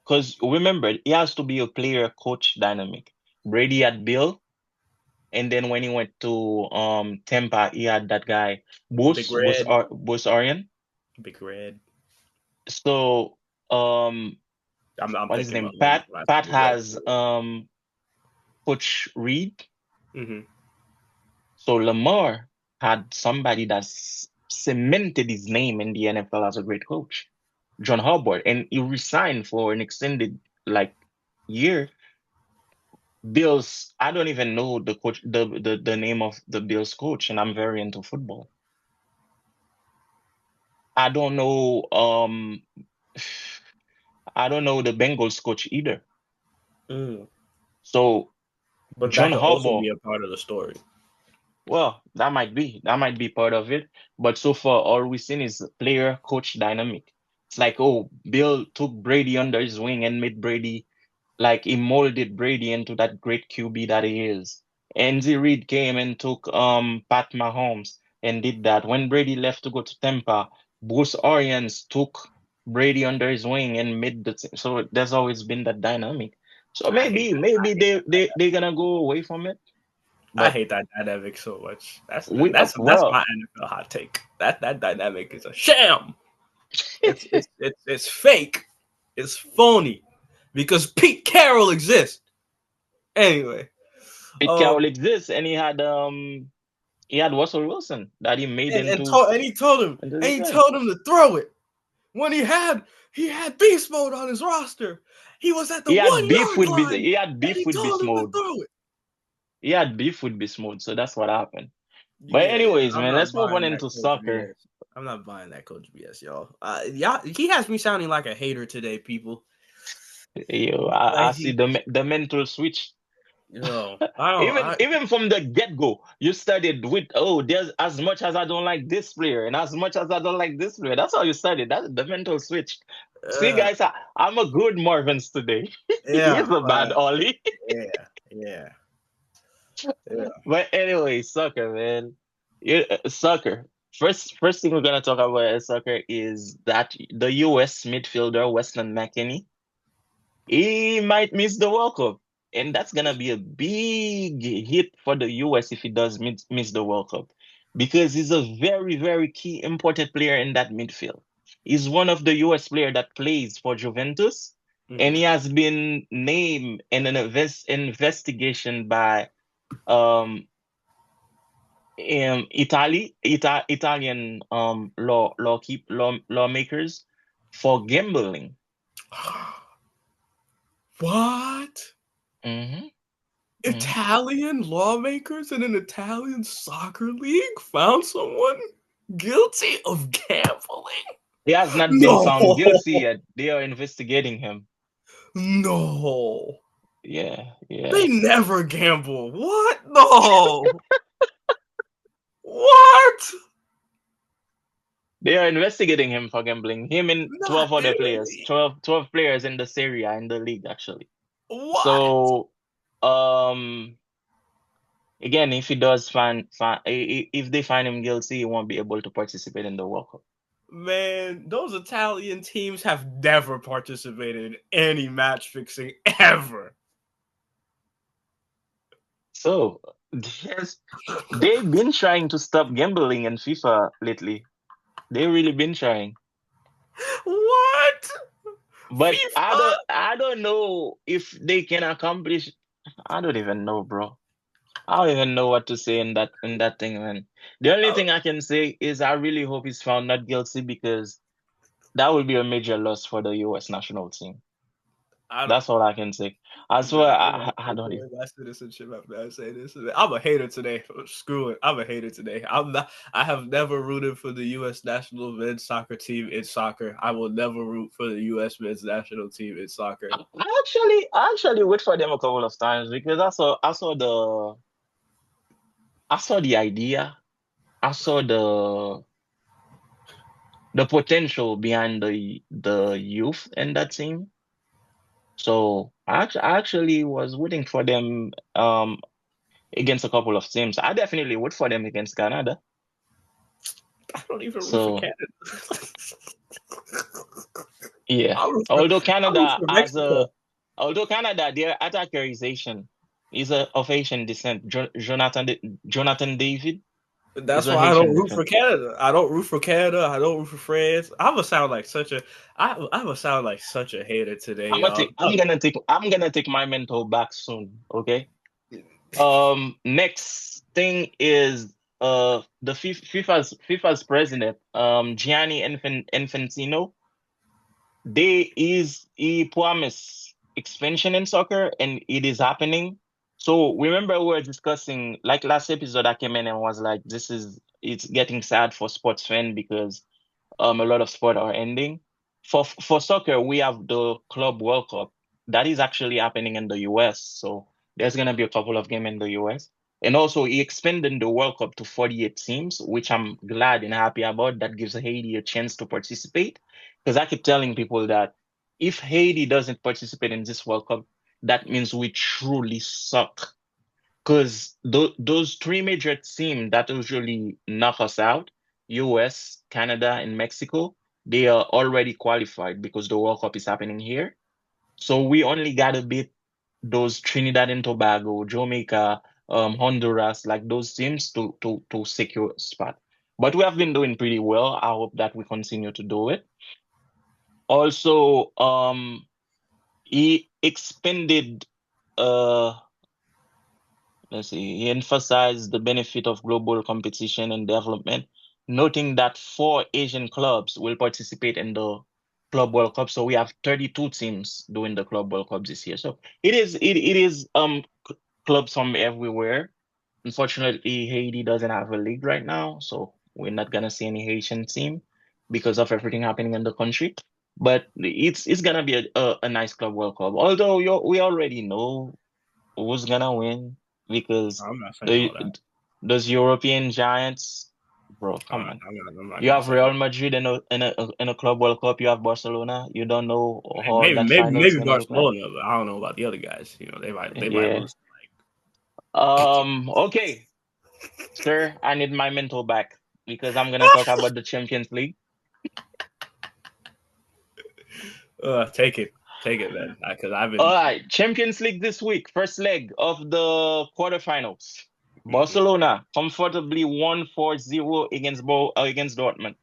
because remember, he has to be a player-coach dynamic. Brady had Bill, and then when he went to Tampa, he had that guy, Bruce Arian. Big Red. So I'm what is his name? Pat has Coach Reed. Mm-hmm. So Lamar had somebody that's cemented his name in the NFL as a great coach, John Harbaugh, and he resigned for an extended year. Bills, I don't even know the coach, the name of the Bills coach, and I'm very into football. I don't know the Bengals coach either. So but John that could Harbaugh also be a part of the story. Well, that might be part of it. But so far, all we've seen is player coach dynamic. It's like, oh, Bill took Brady under his wing and made Brady he molded Brady into that great QB that he is. Andy Reid came and took Pat Mahomes and did that. When Brady left to go to Tampa, Bruce Arians took Brady under his wing and made the team. So there's always been that dynamic. So maybe they're gonna go away from it. I hate that dynamic so much. That's my NFL hot take. That dynamic is a sham. It's fake. It's phony because Pete Carroll exists. Anyway, Pete Carroll exists, and he had Russell Wilson that he made he told him to throw it when he had beast mode on his roster. He was at the 1 yard line. He had beef with beast mode. Throw it. He had beef with beast mode, so that's what happened. But anyways, man, let's move on into soccer. BS. I'm not buying that Coach BS, y'all. He has me sounding like a hater today, people. Yo, I see the mental switch. No, even from the get-go, you started with, there's as much as I don't like this player and as much as I don't like this player. That's how you started. That's the mental switch. See, guys, I'm a good Marvins today. Yeah, he's a bad Ollie. Yeah. But anyway, soccer, man. Soccer. First thing we're gonna talk about soccer is that the U.S. midfielder Weston McKennie, he might miss the World Cup, and that's gonna be a big hit for the U.S. if he does miss the World Cup, because he's a very, very key important player in that midfield. He's one of the U.S. player that plays for Juventus, and he has been named in an investigation by Italian lawmakers for gambling. What? Mm-hmm. Italian lawmakers in an Italian soccer league found someone guilty of gambling? He has not been found guilty yet. They are investigating him. No. Yeah. They never gamble. What? No. What? They are investigating him for gambling. Him and 12 other players. 12 players in the Serie A in the league, actually. What? So, again, if he does if they find him guilty, he won't be able to participate in the World Cup. Man, those Italian teams have never participated in any match fixing ever. So, yes, they've been trying to stop gambling in FIFA lately. They've really been trying. What? But FIFA? I don't know if they can accomplish. I don't even know, bro. I don't even know what to say in that thing, man. The only thing I can say is I really hope he's found not guilty, because that would be a major loss for the U.S. national team. That's all I can say. I swear, I don't even. My citizenship after I say this. I'm a hater today. Screw it. I'm a hater today. I'm not. I have never rooted for the U.S. national men's soccer team in soccer. I will never root for the U.S. men's national team in soccer. I actually wait for them a couple of times because I saw the idea. I saw the potential behind the youth in that team. So I actually was rooting for them against a couple of teams. I definitely would for them against Canada. I don't even root for So Canada. yeah, I root for Mexico. although Canada, their attacker is Asian. He's of Asian descent. Jonathan David is That's a why I don't Haitian root for defense. Canada. I don't root for Canada. I don't root for France. I'm gonna sound like such a. I'm gonna sound like such a hater today, y'all. I'm gonna take my mental back soon. Okay. Next thing is the FIFA's president Gianni Infantino. He promised expansion in soccer and it is happening. So remember we were discussing like last episode I came in and was like it's getting sad for sports fan because a lot of sport are ending. For soccer, we have the Club World Cup that is actually happening in the US. So there's gonna be a couple of games in the US. And also he expanded the World Cup to 48 teams, which I'm glad and happy about. That gives Haiti a chance to participate. Because I keep telling people that if Haiti doesn't participate in this World Cup, that means we truly suck. Because those three major teams that usually knock us out, US, Canada, and Mexico, they are already qualified because the World Cup is happening here. So we only gotta beat those Trinidad and Tobago, Jamaica, Honduras, like those teams to secure a spot. But we have been doing pretty well. I hope that we continue to do it. Also, he expanded uh let's see, he emphasized the benefit of global competition and development, noting that four Asian clubs will participate in the Club World Cup. So we have 32 teams doing the Club World Cup this year. So it is clubs from everywhere. Unfortunately, Haiti doesn't have a league right now, so we're not gonna see any Haitian team because of everything happening in the country. But it's gonna be a nice Club World Cup. Although we already know who's gonna win because I'm not saying the all that. those European giants, bro, come on. I'm not You gonna have say all Real Madrid in a Club World Cup. You have Barcelona. You don't know that. how that final is Maybe gonna look like. Barcelona, but I don't know about the other guys. You know, they might Yeah. lose. Okay, sir. I need my mental back because I'm gonna talk about the Champions League. Take it, man. Because I've All been. right, Champions League this week. First leg of the quarterfinals. Mhm. Barcelona comfortably won 4-0 against Dortmund.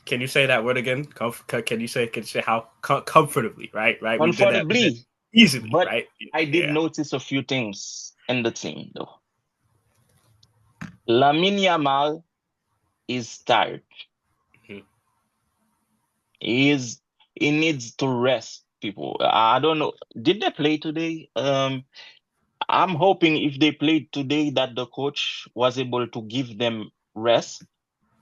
Can you say that word again? Can you say how comfortably? Right. We did that Comfortably, easily. but Right. I did Yeah. notice a few things in the team though. Lamine Yamal is tired. Mhm. He he needs to rest, people. I don't know. Did they play today? I'm hoping if they played today that the coach was able to give them rest.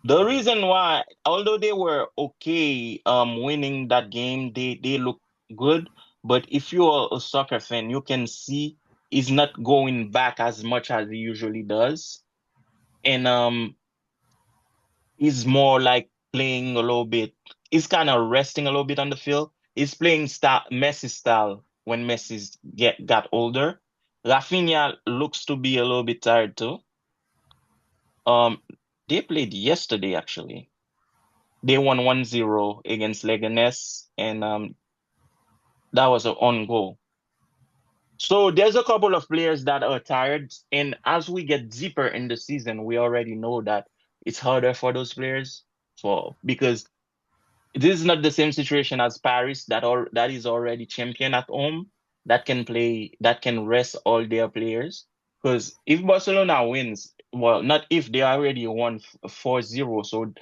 The Mhm. reason why, although they were okay, winning that game, they look good. But if you're a soccer fan, you can see he's not going back as much as he usually does, and he's more like playing a little bit. He's kind of resting a little bit on the field. He's playing Messi style when Messi got older. Rafinha looks to be a little bit tired too. Um, they played yesterday actually. They won 1-0 against Leganes, and that was an on goal. So there's a couple of players that are tired, and as we get deeper in the season, we already know that it's harder for those players for because this is not the same situation as Paris that is already champion at home that can rest all their players. Because if Barcelona wins, well, not if they already won 4-0, so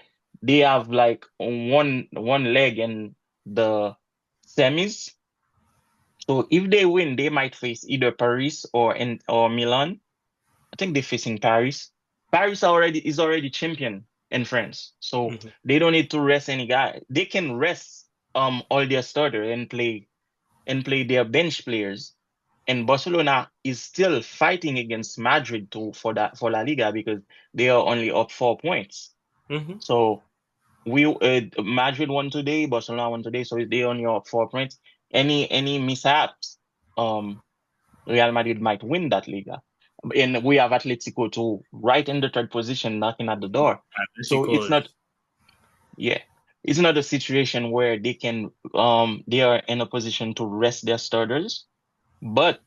they have like one leg in the semis. So if they win, they might face either Paris or Milan. I think they're facing Paris. Paris is already champion in France, so Mhm. they don't need to rest any guy. They can rest all their starter and play their bench players. And Barcelona is still fighting against Madrid for La Liga because they are only up 4 points. Mhm. So Madrid won today, Barcelona won today, so they only up 4 points. Any mishaps, um, Real Madrid might win that Liga. And we have Atletico too, right in the third position, knocking at the door. So Atletico is. yeah, it's not a situation where they are in a position to rest their starters, but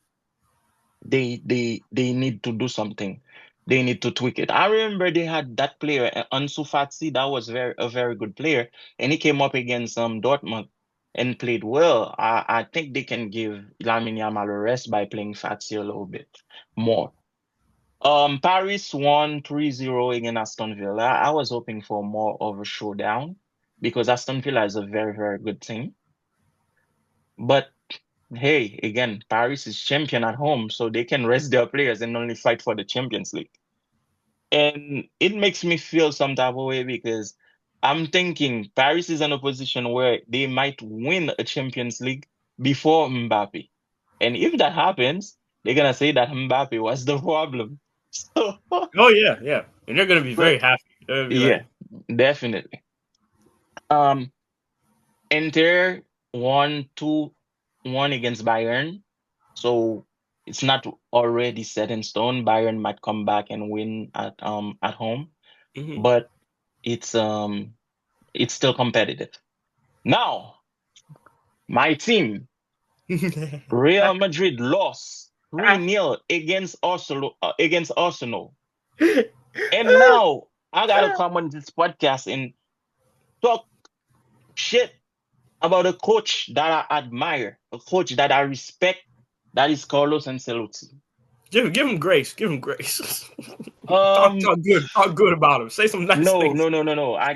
they need to do something. They need to tweak it. I remember they had that player, Ansu Fati, that was a very good player, and he came up against Dortmund and played well. I think they can give Lamine Yamal a rest by playing Fati a little bit more. Paris won 3-0 against Aston Villa. I was hoping for more of a showdown because Aston Villa is a very, very good team. But hey, again, Paris is champion at home, so they can rest their players and only fight for the Champions League. And it makes me feel some type of way because I'm thinking Paris is in a position where they might win a Champions League before Mbappe. And if that happens, they're gonna say that Mbappe was the problem. So, Oh yeah, yeah, and they're gonna be but very happy. They're gonna be yeah, like, definitely. Um, Inter won 2-1 against Bayern. So it's not already set in stone. Bayern might come back and win at home, mhm. but it's still competitive. Now, my team, Real Madrid, lost 3-0 against Arsenal. And now I gotta come on this podcast and talk shit about a coach that I admire, a coach that I respect, that is Carlos Ancelotti. Give him grace. Give him grace. Um, Talk good about him. Say some nice no, things. no, no, no, no. I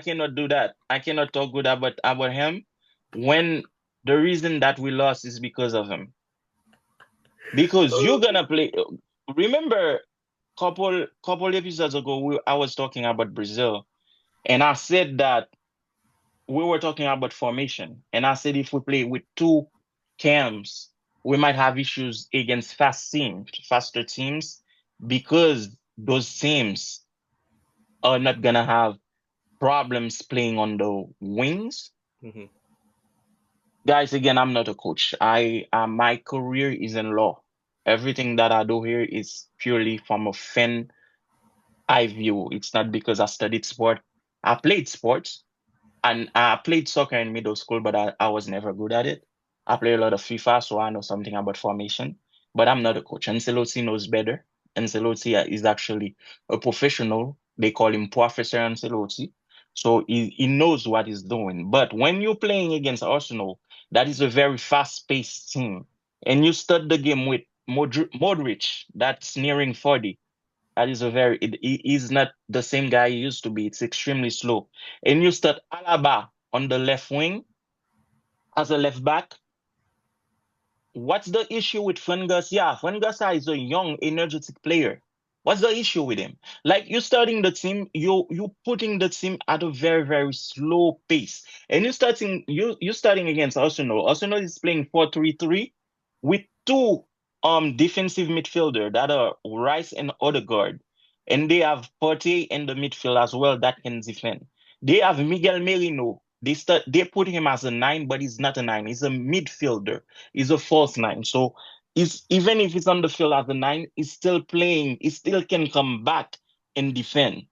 cannot do that. I cannot talk good about him when the reason that we lost is because of him. Because you're gonna play. Remember, couple episodes ago, I was talking about Brazil, and I said that we were talking about formation, and I said if we play with two cams, we might have issues against faster teams, because those teams are not gonna have problems playing on the wings. Mhm. Guys, again, I'm not a coach. My career is in law. Everything that I do here is purely from a fan eye view. It's not because I studied sport. I played sports, and I played soccer in middle school, but I was never good at it. I play a lot of FIFA, so I know something about formation, but I'm not a coach. Ancelotti knows better. Ancelotti is actually a professional. They call him Professor Ancelotti. So he knows what he's doing. But when you're playing against Arsenal, that is a very fast-paced team, and you start the game with Modric, that's nearing 40. That is he's not the same guy he used to be. It's extremely slow. And you start Alaba on the left wing as a left back. What's the issue with Fran Garcia? Fran Garcia is a young, energetic player. What's the issue with him? Like, you starting the team, you putting the team at a very, very slow pace. And you starting against Arsenal. Arsenal is playing 4-3-3 with two defensive midfielder that are Rice and Odegaard. And they have Partey in the midfield as well that can defend. They have Miguel Merino. They put him as a nine, but he's not a nine. He's a midfielder. He's a false nine. So even if he's on the field as a nine, he's still playing. He still can come back and defend.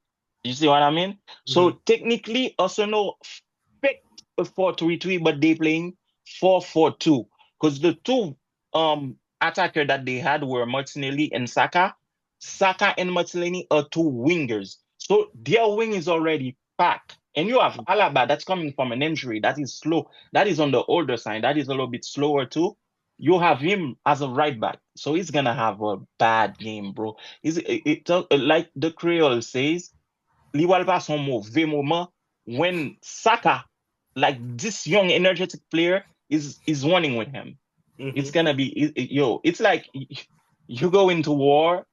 You see what I mean? Mhm. So technically, Arsenal picked a 4-3-3, but they playing 4-4-2 because the two attacker that they had were Martinelli and Saka. Saka and Martinelli are two wingers. So their wing is already packed. And you have Alaba that's coming from an injury that is slow. That is on the older side. That is a little bit slower too. You have him as a right back. So he's gonna have a bad game, bro. Like the Creole says, li wal pa son mauvais moment when Saka, like this young energetic player, is running with him. It's gonna be it's like you go into war.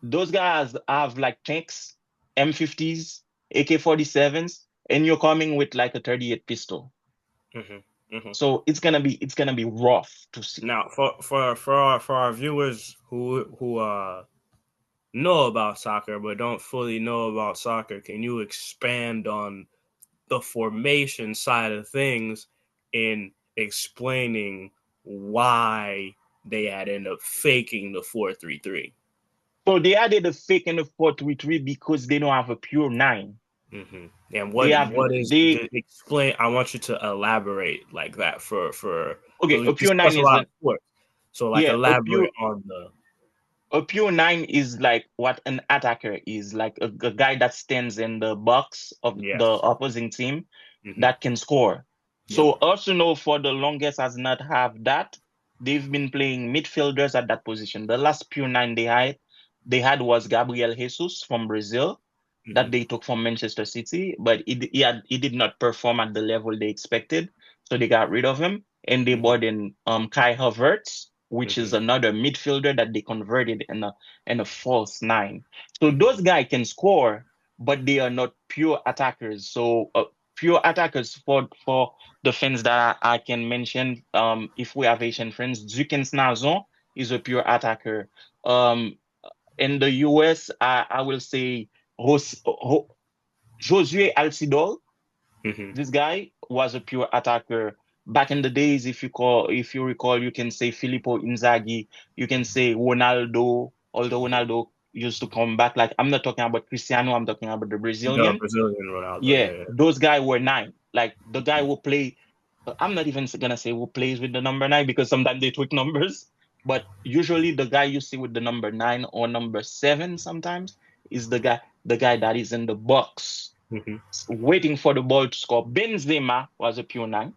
Those guys have like tanks, M50s, AK-47s, and you're coming with like a 38 pistol. So it's gonna be rough to see. Now, for our viewers who know about soccer but don't fully know about soccer, can you expand on the formation side of things in explaining why they had ended up faking the 4-3-3? So they added a fake in the 4-3-3 because they don't have a pure nine. Mm-hmm. And They have what is they explain? I want you to elaborate like that for because okay, we a pure discuss nine a is lot a of sports. So like yeah, elaborate on the a pure nine is like what an attacker is, like a guy that stands in the box of the yes. opposing team Mm-hmm. that can score. Yep. So Arsenal for the longest has not have that. They've been playing midfielders at that position. The last pure nine they had was Gabriel Jesus from Brazil that Mm-hmm. they took from Manchester City, but he did not perform at the level they expected, so they got rid of him and they Mm-hmm. brought in Kai Havertz, which Mm-hmm. is another midfielder that they converted in a false nine. So Mm-hmm. those guys can score, but they are not pure attackers. So pure attackers for the fans that I can mention, if we have Asian friends, Zukens Nazon is a pure attacker. Um, in the US, I will say Josue Alcidol. Mm-hmm. This guy was a pure attacker. Back in the days, if you recall, you can say Filippo Inzaghi, you can say Ronaldo, although Ronaldo used to come back. Like, I'm not talking about Cristiano, I'm talking about the The Brazilian. Brazilian Ronaldo, Yeah, yeah. those guys were nine. Like the guy who play, I'm not even gonna say who plays with the number nine because sometimes they tweak numbers. But usually the guy you see with the number nine or number seven sometimes is the guy that is in the box Mm-hmm. waiting for the ball to score. Benzema was a pure nine.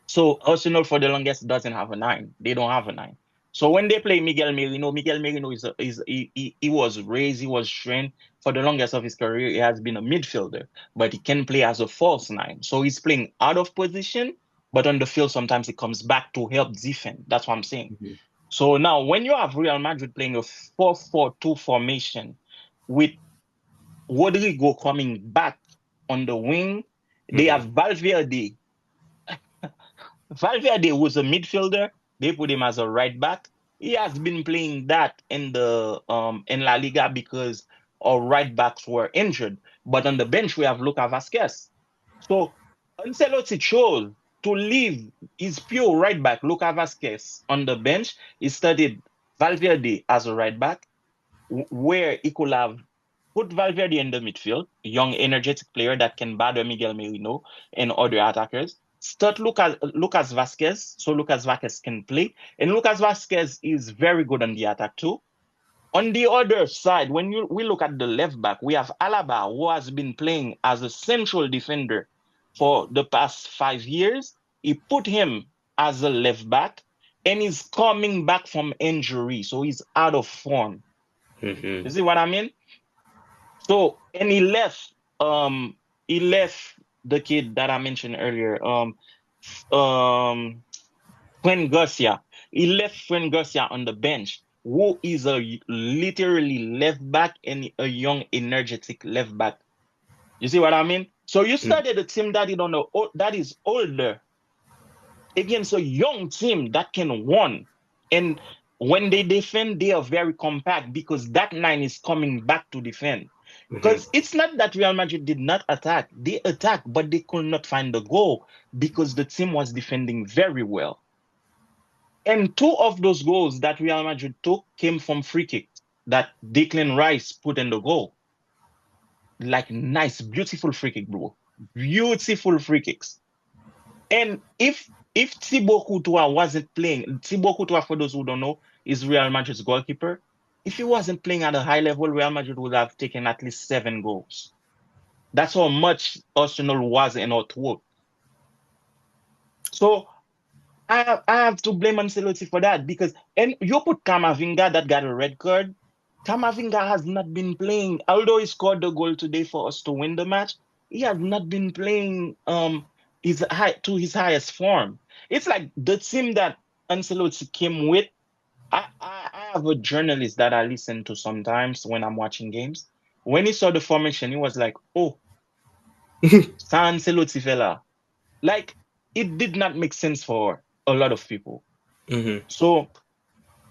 So Arsenal for the longest doesn't have a nine. They don't have a nine. So when they play Miguel Merino he was raised, he was trained for the longest of his career. He has been a midfielder, but he can play as a false nine. So he's playing out of position, but on the field sometimes he comes back to help defend. That's what I'm saying. Mm-hmm. So now when you have Real Madrid playing a 4-4-2 formation with Rodrigo coming back on the wing, they Mm-hmm. have Valverde. Valverde was a midfielder. They put him as a right back. He has been playing that in La Liga because our right backs were injured. But on the bench we have Lucas Vazquez. So Ancelotti chose to leave his pure right back Lucas Vazquez on the bench. He started Valverde as a right back, where he could have put Valverde in the midfield, a young, energetic player that can bother Miguel Merino and other attackers. Start Lucas Vazquez, so Lucas Vazquez can play. And Lucas Vazquez is very good on the attack too. On the other side, when we look at the left back, we have Alaba, who has been playing as a central defender for the past 5 years. He put him as a left back, and he's coming back from injury, so he's out of form. Mm-hmm. You see what I mean? So, and he left the kid that I mentioned earlier, um, Fran Garcia. He left Fran Garcia on the bench, who is a literally left back and a young, energetic left back. You see what I mean? So you started a team that you don't know that is older against a young team that can win. And when they defend, they are very compact because that nine is coming back to defend. Mm-hmm. Because it's not that Real Madrid did not attack. They attacked, but they could not find the goal because the team was defending very well. And two of those goals that Real Madrid took came from free kicks that Declan Rice put in the goal. Like nice, beautiful free kick, bro. Beautiful free kicks. And if Thibaut Courtois wasn't playing, Thibaut Courtois, for those who don't know, is Real Madrid's goalkeeper. If he wasn't playing at a high level, Real Madrid would have taken at least 7 goals. That's how much Arsenal was in outwork. So I have to blame Ancelotti for that because and you put Camavinga that got a red card. Camavinga has not been playing, although he scored the goal today for us to win the match. He has not been playing. his highest form. It's like the team that Ancelotti came with. I have a journalist that I listen to sometimes when I'm watching games. When he saw the formation, he was like, "Oh, San Ancelotti fella." Like it did not make sense for a lot of people. Mm-hmm. So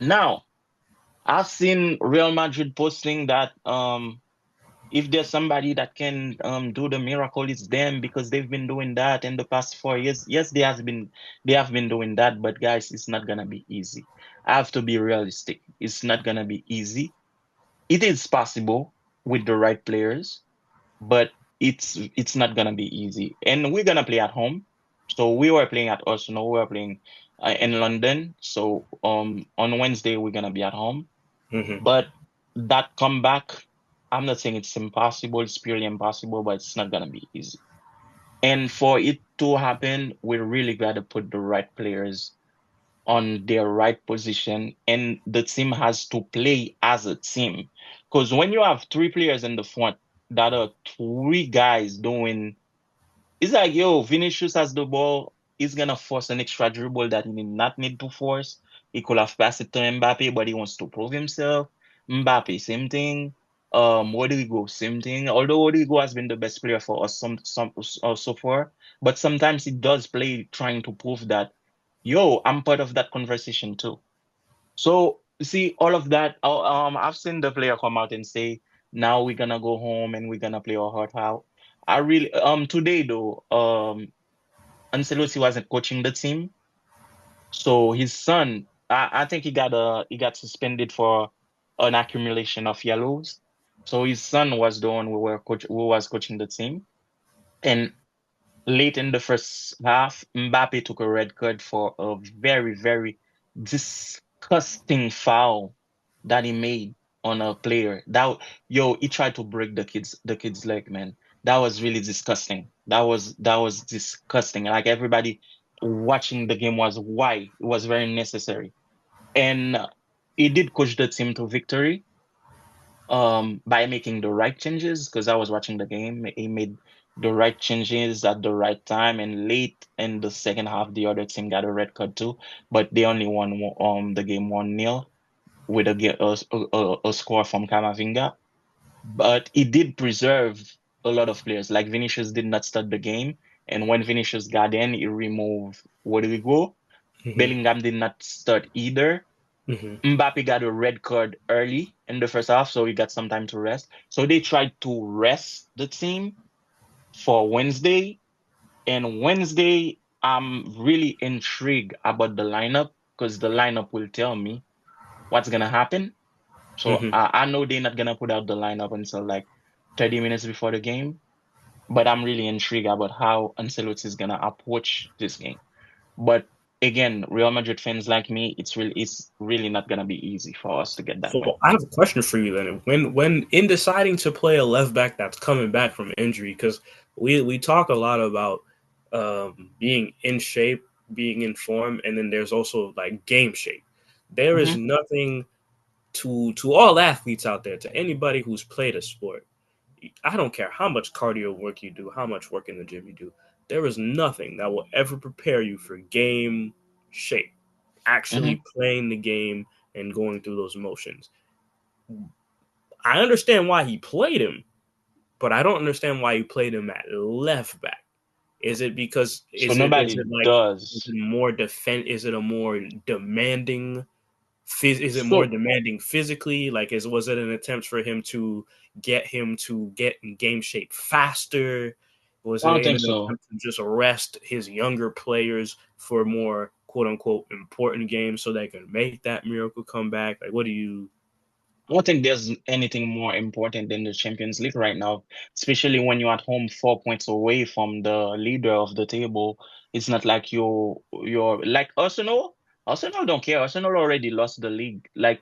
now I've seen Real Madrid posting that if there's somebody that can do the miracle, it's them because they've been doing that in the past 4 years. Yes, they have been doing that, but guys, it's not gonna be easy. I have to be realistic. It's not gonna be easy. It is possible with the right players, but it's not gonna be easy. And we're gonna play at home. So we were playing at Arsenal. We were playing in London. So on Wednesday we're gonna be at home. Mm-hmm. But that comeback, I'm not saying it's impossible, it's purely impossible, but it's not gonna be easy. And for it to happen, we really gotta put the right players on their right position, and the team has to play as a team. Because when you have three players in the front that are three guys doing, it's like, yo, Vinicius has the ball. He's gonna force an extra dribble that he did not need to force. He could have passed it to Mbappe, but he wants to prove himself. Mbappe, same thing. Rodrigo, same thing. Although Rodrigo has been the best player for us so far, but sometimes he does play trying to prove that, yo, I'm part of that conversation too. So you see, all of that. I've seen the player come out and say, "Now we're gonna go home and we're gonna play our heart out." I really today though, Ancelotti wasn't coaching the team, so his son, I think he got suspended for an accumulation of yellows. So his son was the one who was coaching the team, and late in the first half, Mbappe took a red card for a very, very disgusting foul that he made on a player. He tried to break the kid's leg, man. That was really disgusting. That was disgusting. Like everybody watching the game was why it was very necessary. And he did coach the team to victory by making the right changes, because I was watching the game. He made the right changes at the right time, and late in the second half the other team got a red card too, but they only won the game 1-0 with a score from Camavinga. But he did preserve a lot of players. Like Vinicius did not start the game, and when Vinicius got in, he removed Rodrigo. Mm-hmm. Bellingham did not start either. Mm-hmm. Mbappe got a red card early in the first half, so he got some time to rest. So they tried to rest the team for Wednesday. And Wednesday, I'm really intrigued about the lineup, because the lineup will tell me what's gonna happen. So Mm-hmm. I know they're not gonna put out the lineup until like 30 minutes before the game, but I'm really intrigued about how Ancelotti is gonna approach this game. But again, Real Madrid fans like me, it's really not gonna be easy for us to get that win. So I have a question for you then. When in deciding to play a left back that's coming back from injury, because we talk a lot about being in shape, being in form, and then there's also like game shape. There is Hmm. nothing to all athletes out there, to anybody who's played a sport. I don't care how much cardio work you do, how much work in the gym you do. There is nothing that will ever prepare you for game shape, actually Hmm. playing the game and going through those motions. I understand why he played him, but I don't understand why he played him at left back. Is it because So is nobody it like is does. it more defend? Is it a more demanding? Is it more So demanding physically? Like, was it an attempt for him to get in game shape faster? Was I it don't in think an so. attempt to just arrest his younger players for more quote unquote important games so they can make that miracle come back? Like, what do you? I don't think there's anything more important than the Champions League right now, especially when you're at home 4 points away from the leader of the table. It's not like you're like Arsenal. Arsenal don't care. Arsenal already lost the league. Like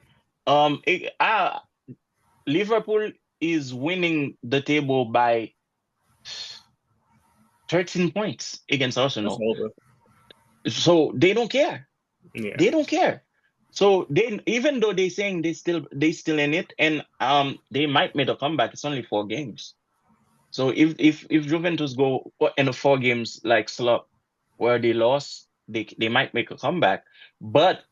Liverpool is winning the table by 13 points against That's Arsenal. over. So they don't care. Yeah. They don't care. So they, even though they're saying they still in it, and they might make a comeback. It's only 4 games. So if Juventus go in a 4 games like slump where they lost, they might make a comeback, but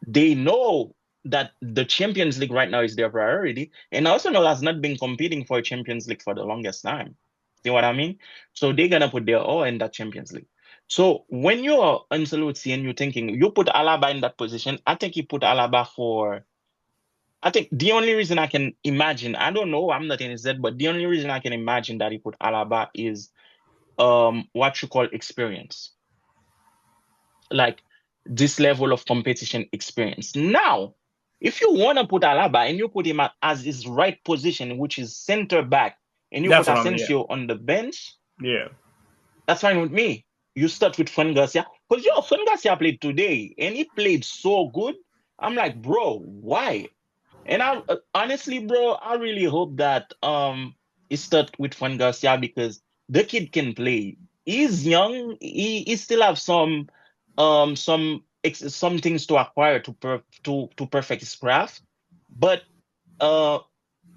they know that the Champions League right now is their priority, and Arsenal has not been competing for Champions League for the longest time. See what I mean? So they're gonna put their all in that Champions League. So when you're Ancelotti and you're thinking you put Alaba in that position, I think you put Alaba for. I think the only reason I can imagine, I don't know, I'm not in his head, but the only reason I can imagine that he put Alaba is what you call experience, like this level of competition experience. Now, if you want to put Alaba and you put him as his right position, which is center back, and you put That's what I mean. Asensio on the bench, Yeah. that's fine with me. You start with Fran Garcia because Fran Garcia played today and he played so good. I'm like, bro, why? And I honestly, bro, I really hope that it start with Juan Garcia because the kid can play. He's young. He still have some things to acquire to perfect his craft. But uh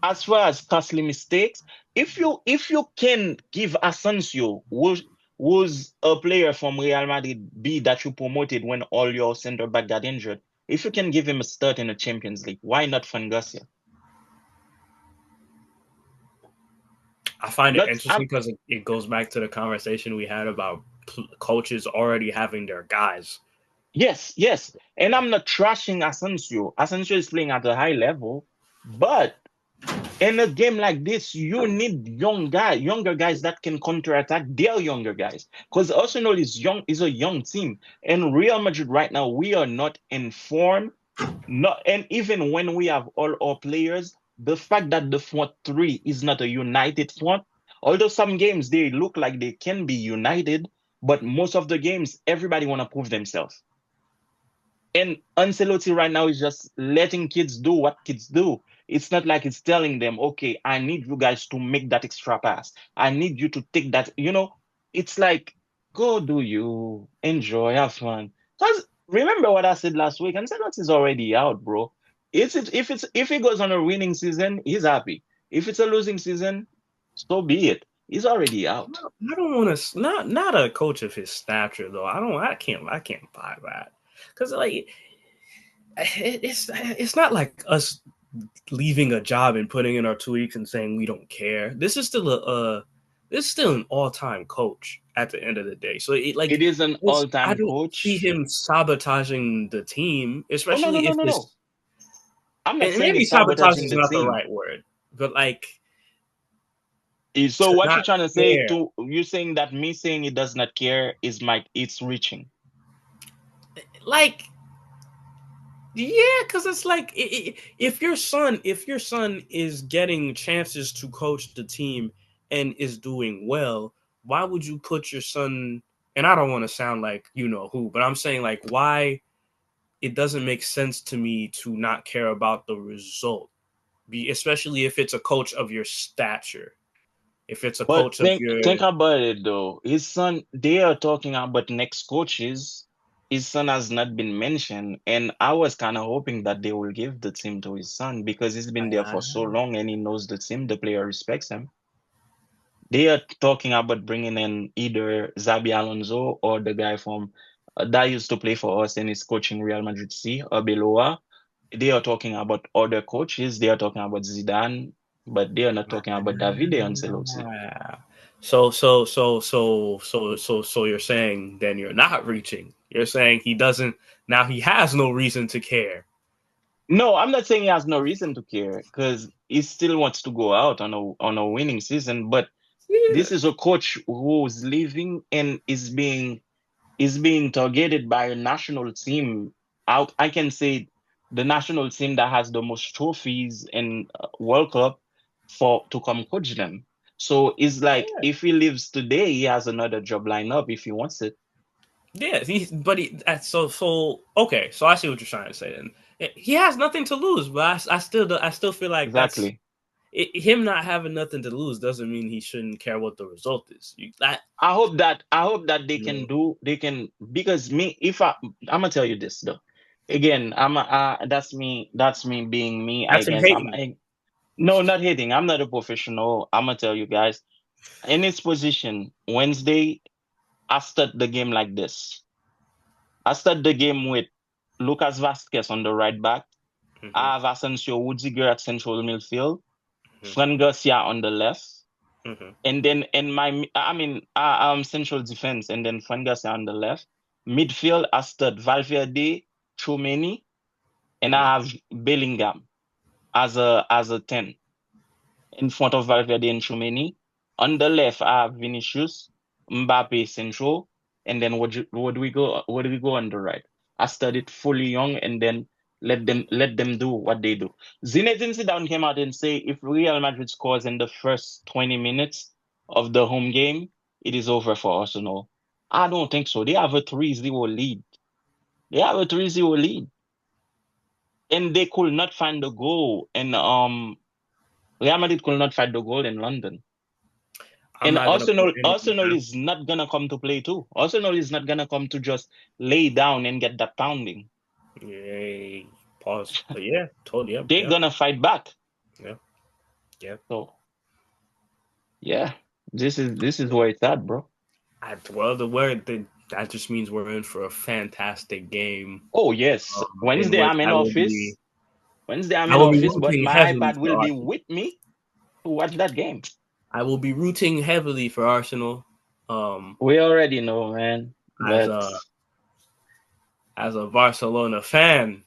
as far as costly mistakes, if you can give Asensio, who's a player from Real Madrid B that you promoted when all your center back got injured, if you can give him a start in the Champions League, why not Juan Garcia? I find it Not, interesting because it goes back to the conversation we had about coaches already having their guys. yes, yes. And I'm not trashing Asensio. Asensio is playing at a high level, but in a game like this, you need younger guys that can counterattack their younger guys. Because Arsenal is a young team. And Real Madrid right now, we are not in form. Not, and even when we have all our players, the fact that the front three is not a united front, although some games they look like they can be united, but most of the games, everybody want to prove themselves. And Ancelotti right now is just letting kids do what kids do. It's not like it's telling them, okay, I need you guys to make that extra pass. I need you to take that. It's like, go do you, enjoy, have fun. Because remember what I said last week, Ancelotti is already out, bro. If he goes on a winning season, he's happy. If it's a losing season, so be it. He's already out. I don't want to not a coach of his stature though. I can't buy that because like it's not like us leaving a job and putting in our 2 weeks and saying we don't care. This is still an all-time coach at the end of the day. So It is an I all-time don't see coach. him sabotaging the team, Oh, no, no, especially no, if no, no. this. I'm not And saying maybe he's sabotage sabotaging is the not the team. right word, but like So to what you're not trying to say care. you saying that me saying it does not care is it's reaching. Like yeah, because it's like if your son is getting chances to coach the team and is doing well, why would you put your son? And I don't want to sound like you know who, but I'm saying like why it doesn't make sense to me to not care about the result, especially if it's a coach of your stature, if it's a But coach of think your. about it though. His son, they are talking about next coaches. His son has not been mentioned, and I was kind of hoping that they will give the team to his son because he's been there for so long and he knows the team. The player respects him. They are talking about bringing in either Zabi Alonso or the guy from that used to play for us and is coaching Real Madrid C, or Beloa. They are talking about other coaches. They are talking about Zidane, but they are not talking about Davide Ancelotti. Ah. So you're saying then you're not reaching. You're saying he doesn't now he has no reason to care. No, I'm not saying he has no reason to care because he still wants to go out on a winning season. But Yeah. this is a coach who's leaving and is being targeted by a national team. I can say the national team that has the most trophies in World Cup for to come coach them. So it's like if he leaves today, he has another job lined up if he wants it. Yeah, so okay. So I see what you're trying to say. Then he has nothing to lose, but I still feel like that's Exactly. him not having nothing to lose doesn't mean he shouldn't care what the result is. I hope that they You can know, do they can because me if I'm gonna tell you this though. Again, that's me being me, I that's him guess. hating. No, not hating. I'm not a professional. I'm gonna tell you guys. in his position, Wednesday, I start the game like this. I start the game with Lucas Vasquez on the right back. Mm-hmm. I have Asensio Woodiger at central midfield. Mm-hmm. Fran Garcia on the left. Mm-hmm. And then central defense, and then Fran Garcia on the left. Midfield, I start Valverde, Tchouameni, and Mm-hmm. I have Bellingham as a 10 in front of Valverde and Tchouameni. On the left, I have Vinicius, Mbappe central, and then what do we go on the right? I started fully young, and then let them do what they do. Zinedine Zidane came out and say if Real Madrid scores in the first 20 minutes of the home game, it is over for Arsenal. I don't think so. They have a 3-0 lead. They have a 3-0 lead. And they could not find the goal. And Real Madrid could not find the goal in London. I'm And not gonna put anything Arsenal past. is not gonna come to play too. Arsenal is not gonna come to just lay down and get that pounding. Yay. Pause. But yeah, totally. Yep. They're Yep. gonna fight back. Yep. Yep. So yeah, this is where it's at, bro. Well, the word that just means we're in for a fantastic game. Oh yes, In Wednesday which I'm in office. Wednesday I'm I in will be office, but rooting my heavily iPad for will be Arsenal. with me to watch that game. I will be rooting heavily for Arsenal. Um, We already know, man. as But a Barcelona fan,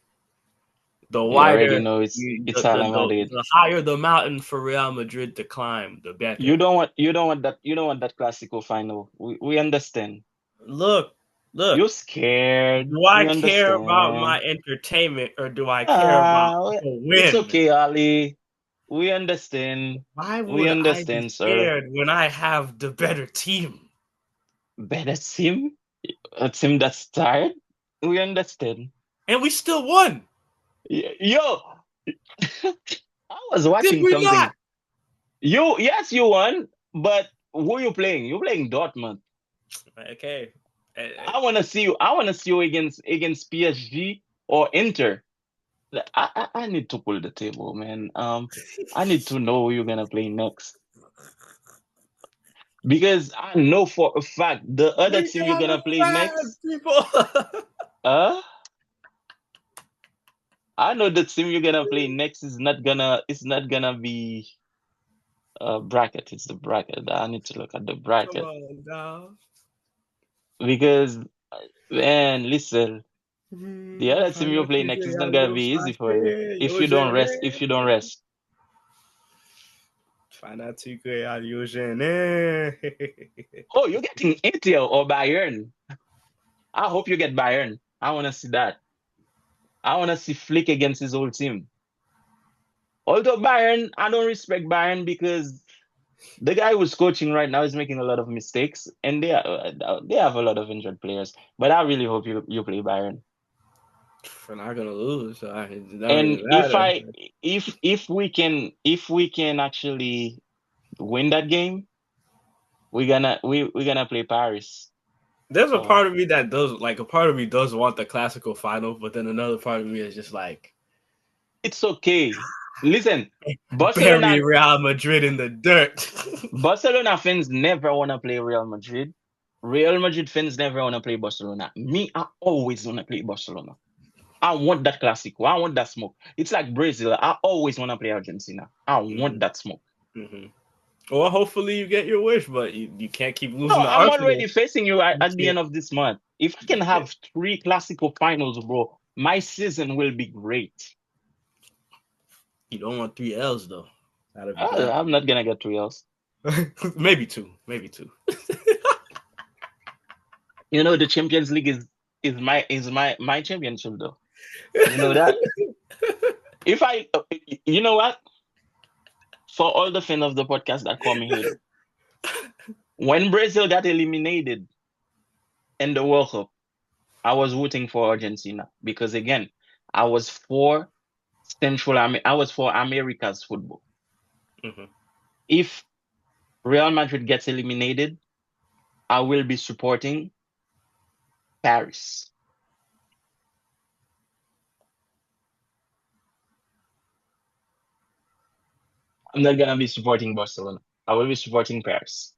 the we already wider know it's Real Madrid. the higher the mountain for Real Madrid to climb, the You better. don't want that Clasico final. We understand. Look, look. You're scared. Do I We care about understand. my entertainment or do I care about the It's win? okay, Ali. We understand. Why We would I be understand, sir. scared when I have the better team? Better team? A team that's tired? We understand. And we still won. Yo, I was Did watching we not? something. Yes, you won, but who you playing? You're playing Dortmund. Okay. I want to see you against PSG or Inter. I need to pull the table, man. I need to know who you're gonna play next because I know for a fact the other We team you're got a gonna play fan, next. people. Uh, I know the team you're gonna play next is not gonna be bracket. It's the bracket. I need to look at the Come bracket on, dog. because man, listen, the other team you play next is not gonna be easy for you if you don't rest. If you don't rest. Fanatique à Eugène. Oh, you're getting Inter or Bayern. I hope you get Bayern. I want to see that. I want to see Flick against his old team. Although Bayern, I don't respect Bayern because the guy who's coaching right now is making a lot of mistakes, and they have a lot of injured players. But I really hope you play Bayern. We're not gonna lose, so it doesn't really And matter. if we can actually win that game, we're gonna play Paris. There's a So part of me that does like a part of me does want the classical final, but then another part of me is just like it's okay. Listen, bury Barcelona Real Madrid in the dirt. Barcelona fans never want to play Real Madrid. Real Madrid fans never want to play Barcelona. Me, I always want to play Barcelona. I want that Clasico. I want that smoke. It's like Brazil. I always want to play Argentina. I want that smoke. Mm-hmm. Well, hopefully you get your wish, but you can't keep No, losing to I'm Arsenal. already facing you at, You at the can't. end of this month. If I can You can't. have 3 Clasico finals, bro, my season will be great. You don't want 3 L's though. That'd be bad. I'm not gonna get 3 L's. Maybe two. Maybe two. The Champions League is my championship though. You know that. If you know what? For all the fans of the podcast that call me hater, when Brazil got eliminated in the World Cup, I was rooting for Argentina because again, I was for I was for America's football. Mm-hmm. If Real Madrid gets eliminated, I will be supporting Paris. I'm not gonna be supporting Barcelona. I will be supporting Paris.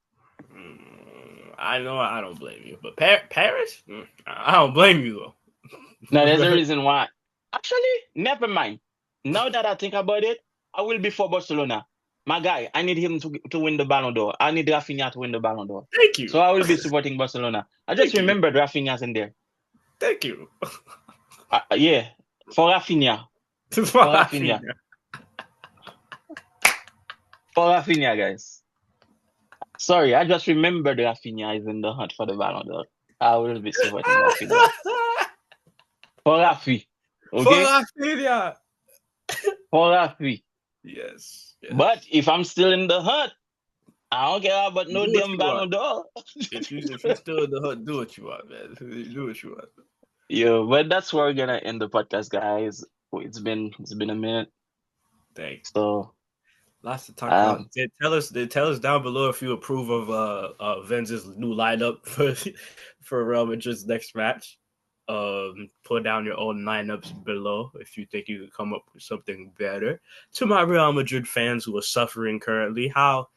I know I don't blame you, but Paris? I don't blame you though. No, there's a reason why. Actually, never mind. Now that I think about it, I will be for Barcelona. My guy, I need him to win the Ballon d'Or. I need Rafinha to win the Ballon d'Or. Thank you. So I will be supporting Barcelona. I just Thank you. remembered Rafinha's in there. Thank you. Yeah, for Rafinha. For Rafinha. For Rafinha, guys. Sorry, I just remembered Rafinha is in the hunt for the Ballon d'Or. I will be supporting Rafinha. For Rafi. Okay? For Rafinha. For Rafi. Yes. But if I'm still in the hunt, I don't care about no Do what damn you Ballon want. d'Or. If you're still in the hunt, do what you want, man. Do what you want. Yeah, but that's where we're gonna end the podcast, guys. It's been a minute. Thanks. So Lots to talk about. Tell us down below if you approve of Vince's new lineup for Real Madrid's next match. Put down your own lineups below if you think you could come up with something better. To my Real Madrid fans who are suffering currently, how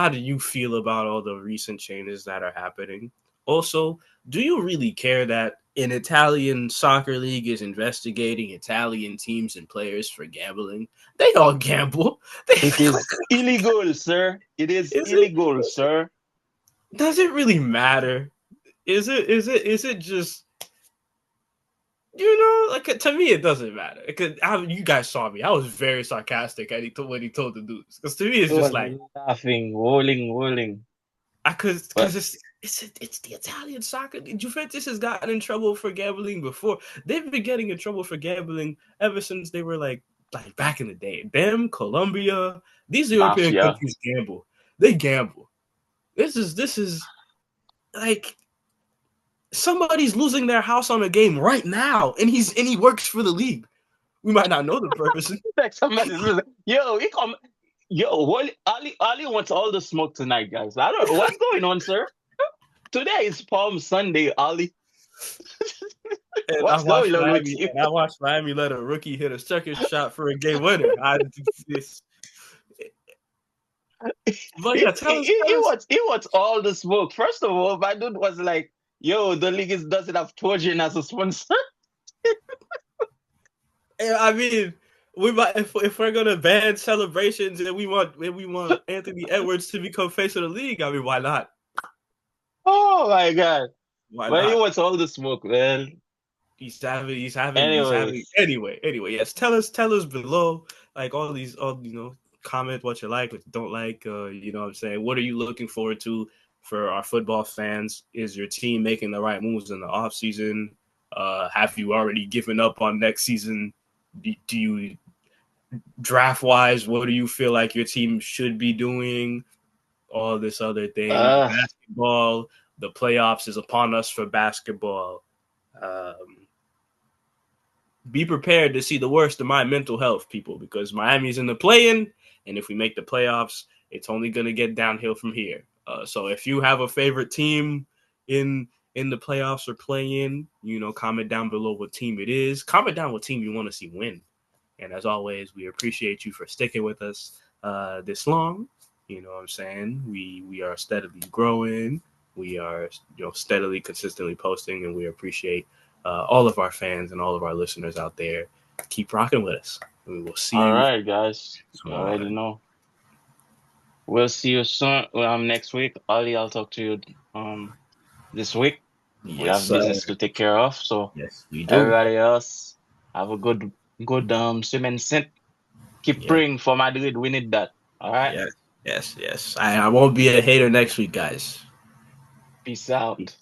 do you feel about all the recent changes that are happening? Also, do you really care that an Italian soccer league is investigating Italian teams and players for gambling? They all gamble. it is illegal, sir. It is illegal, sir. Does it really matter? Is it just, like, to me it doesn't matter. You guys saw me. I was very sarcastic when he told the dudes. Because to me it's just like laughing, rolling. Because it's the Italian soccer. Juventus has gotten in trouble for gambling before. They've been getting in trouble for gambling ever since they were like back in the day. Them, Colombia, these European countries gamble. They gamble. This is like somebody's losing their house on a game right now, and he works for the league. We might not know the person. Somebody's losing. Yo, Ali wants all the smoke tonight, guys. I don't know what's going on, sir. Today is Palm Sunday, Ali. What's going on with you? And I watched Miami let a rookie hit a second shot for a game winner. But yeah, he wants all the smoke. First of all, my dude was like, "Yo, the league doesn't have purge as a sponsor." I mean, we might if we're gonna ban celebrations and we want Anthony Edwards to become face of the league. I mean, why not? Oh my god! Why not? He wants all the smoke, man. He's having. Anyway. Yes, tell us below, like all comment what you like, what you don't like. You know what I'm saying? What are you looking forward to for our football fans? Is your team making the right moves in the off season? Have you already given up on next season? Do you draft wise? What do you feel like your team should be doing? All this other thing. Basketball. The playoffs is upon us for basketball. Be prepared to see the worst of my mental health, people, because Miami's in the play-in, and if we make the playoffs, it's only going to get downhill from here. So if you have a favorite team in the playoffs or play-in, comment down below what team it is. Comment down what team you want to see win. And as always, we appreciate you for sticking with us this long. You know what I'm saying? We are steadily growing. We are steadily, consistently posting, and we appreciate all of our fans and all of our listeners out there. Keep rocking with us. We will see you. All right, guys. You already know. We'll see you soon. Next week. Ali, I'll talk to you this week. Yes, we have business to take care of. So yes, we do. Everybody else, have a good swim and sink. Keep praying for Madrid. We need that. All right? Yes. I won't be a hater next week, guys. Peace out.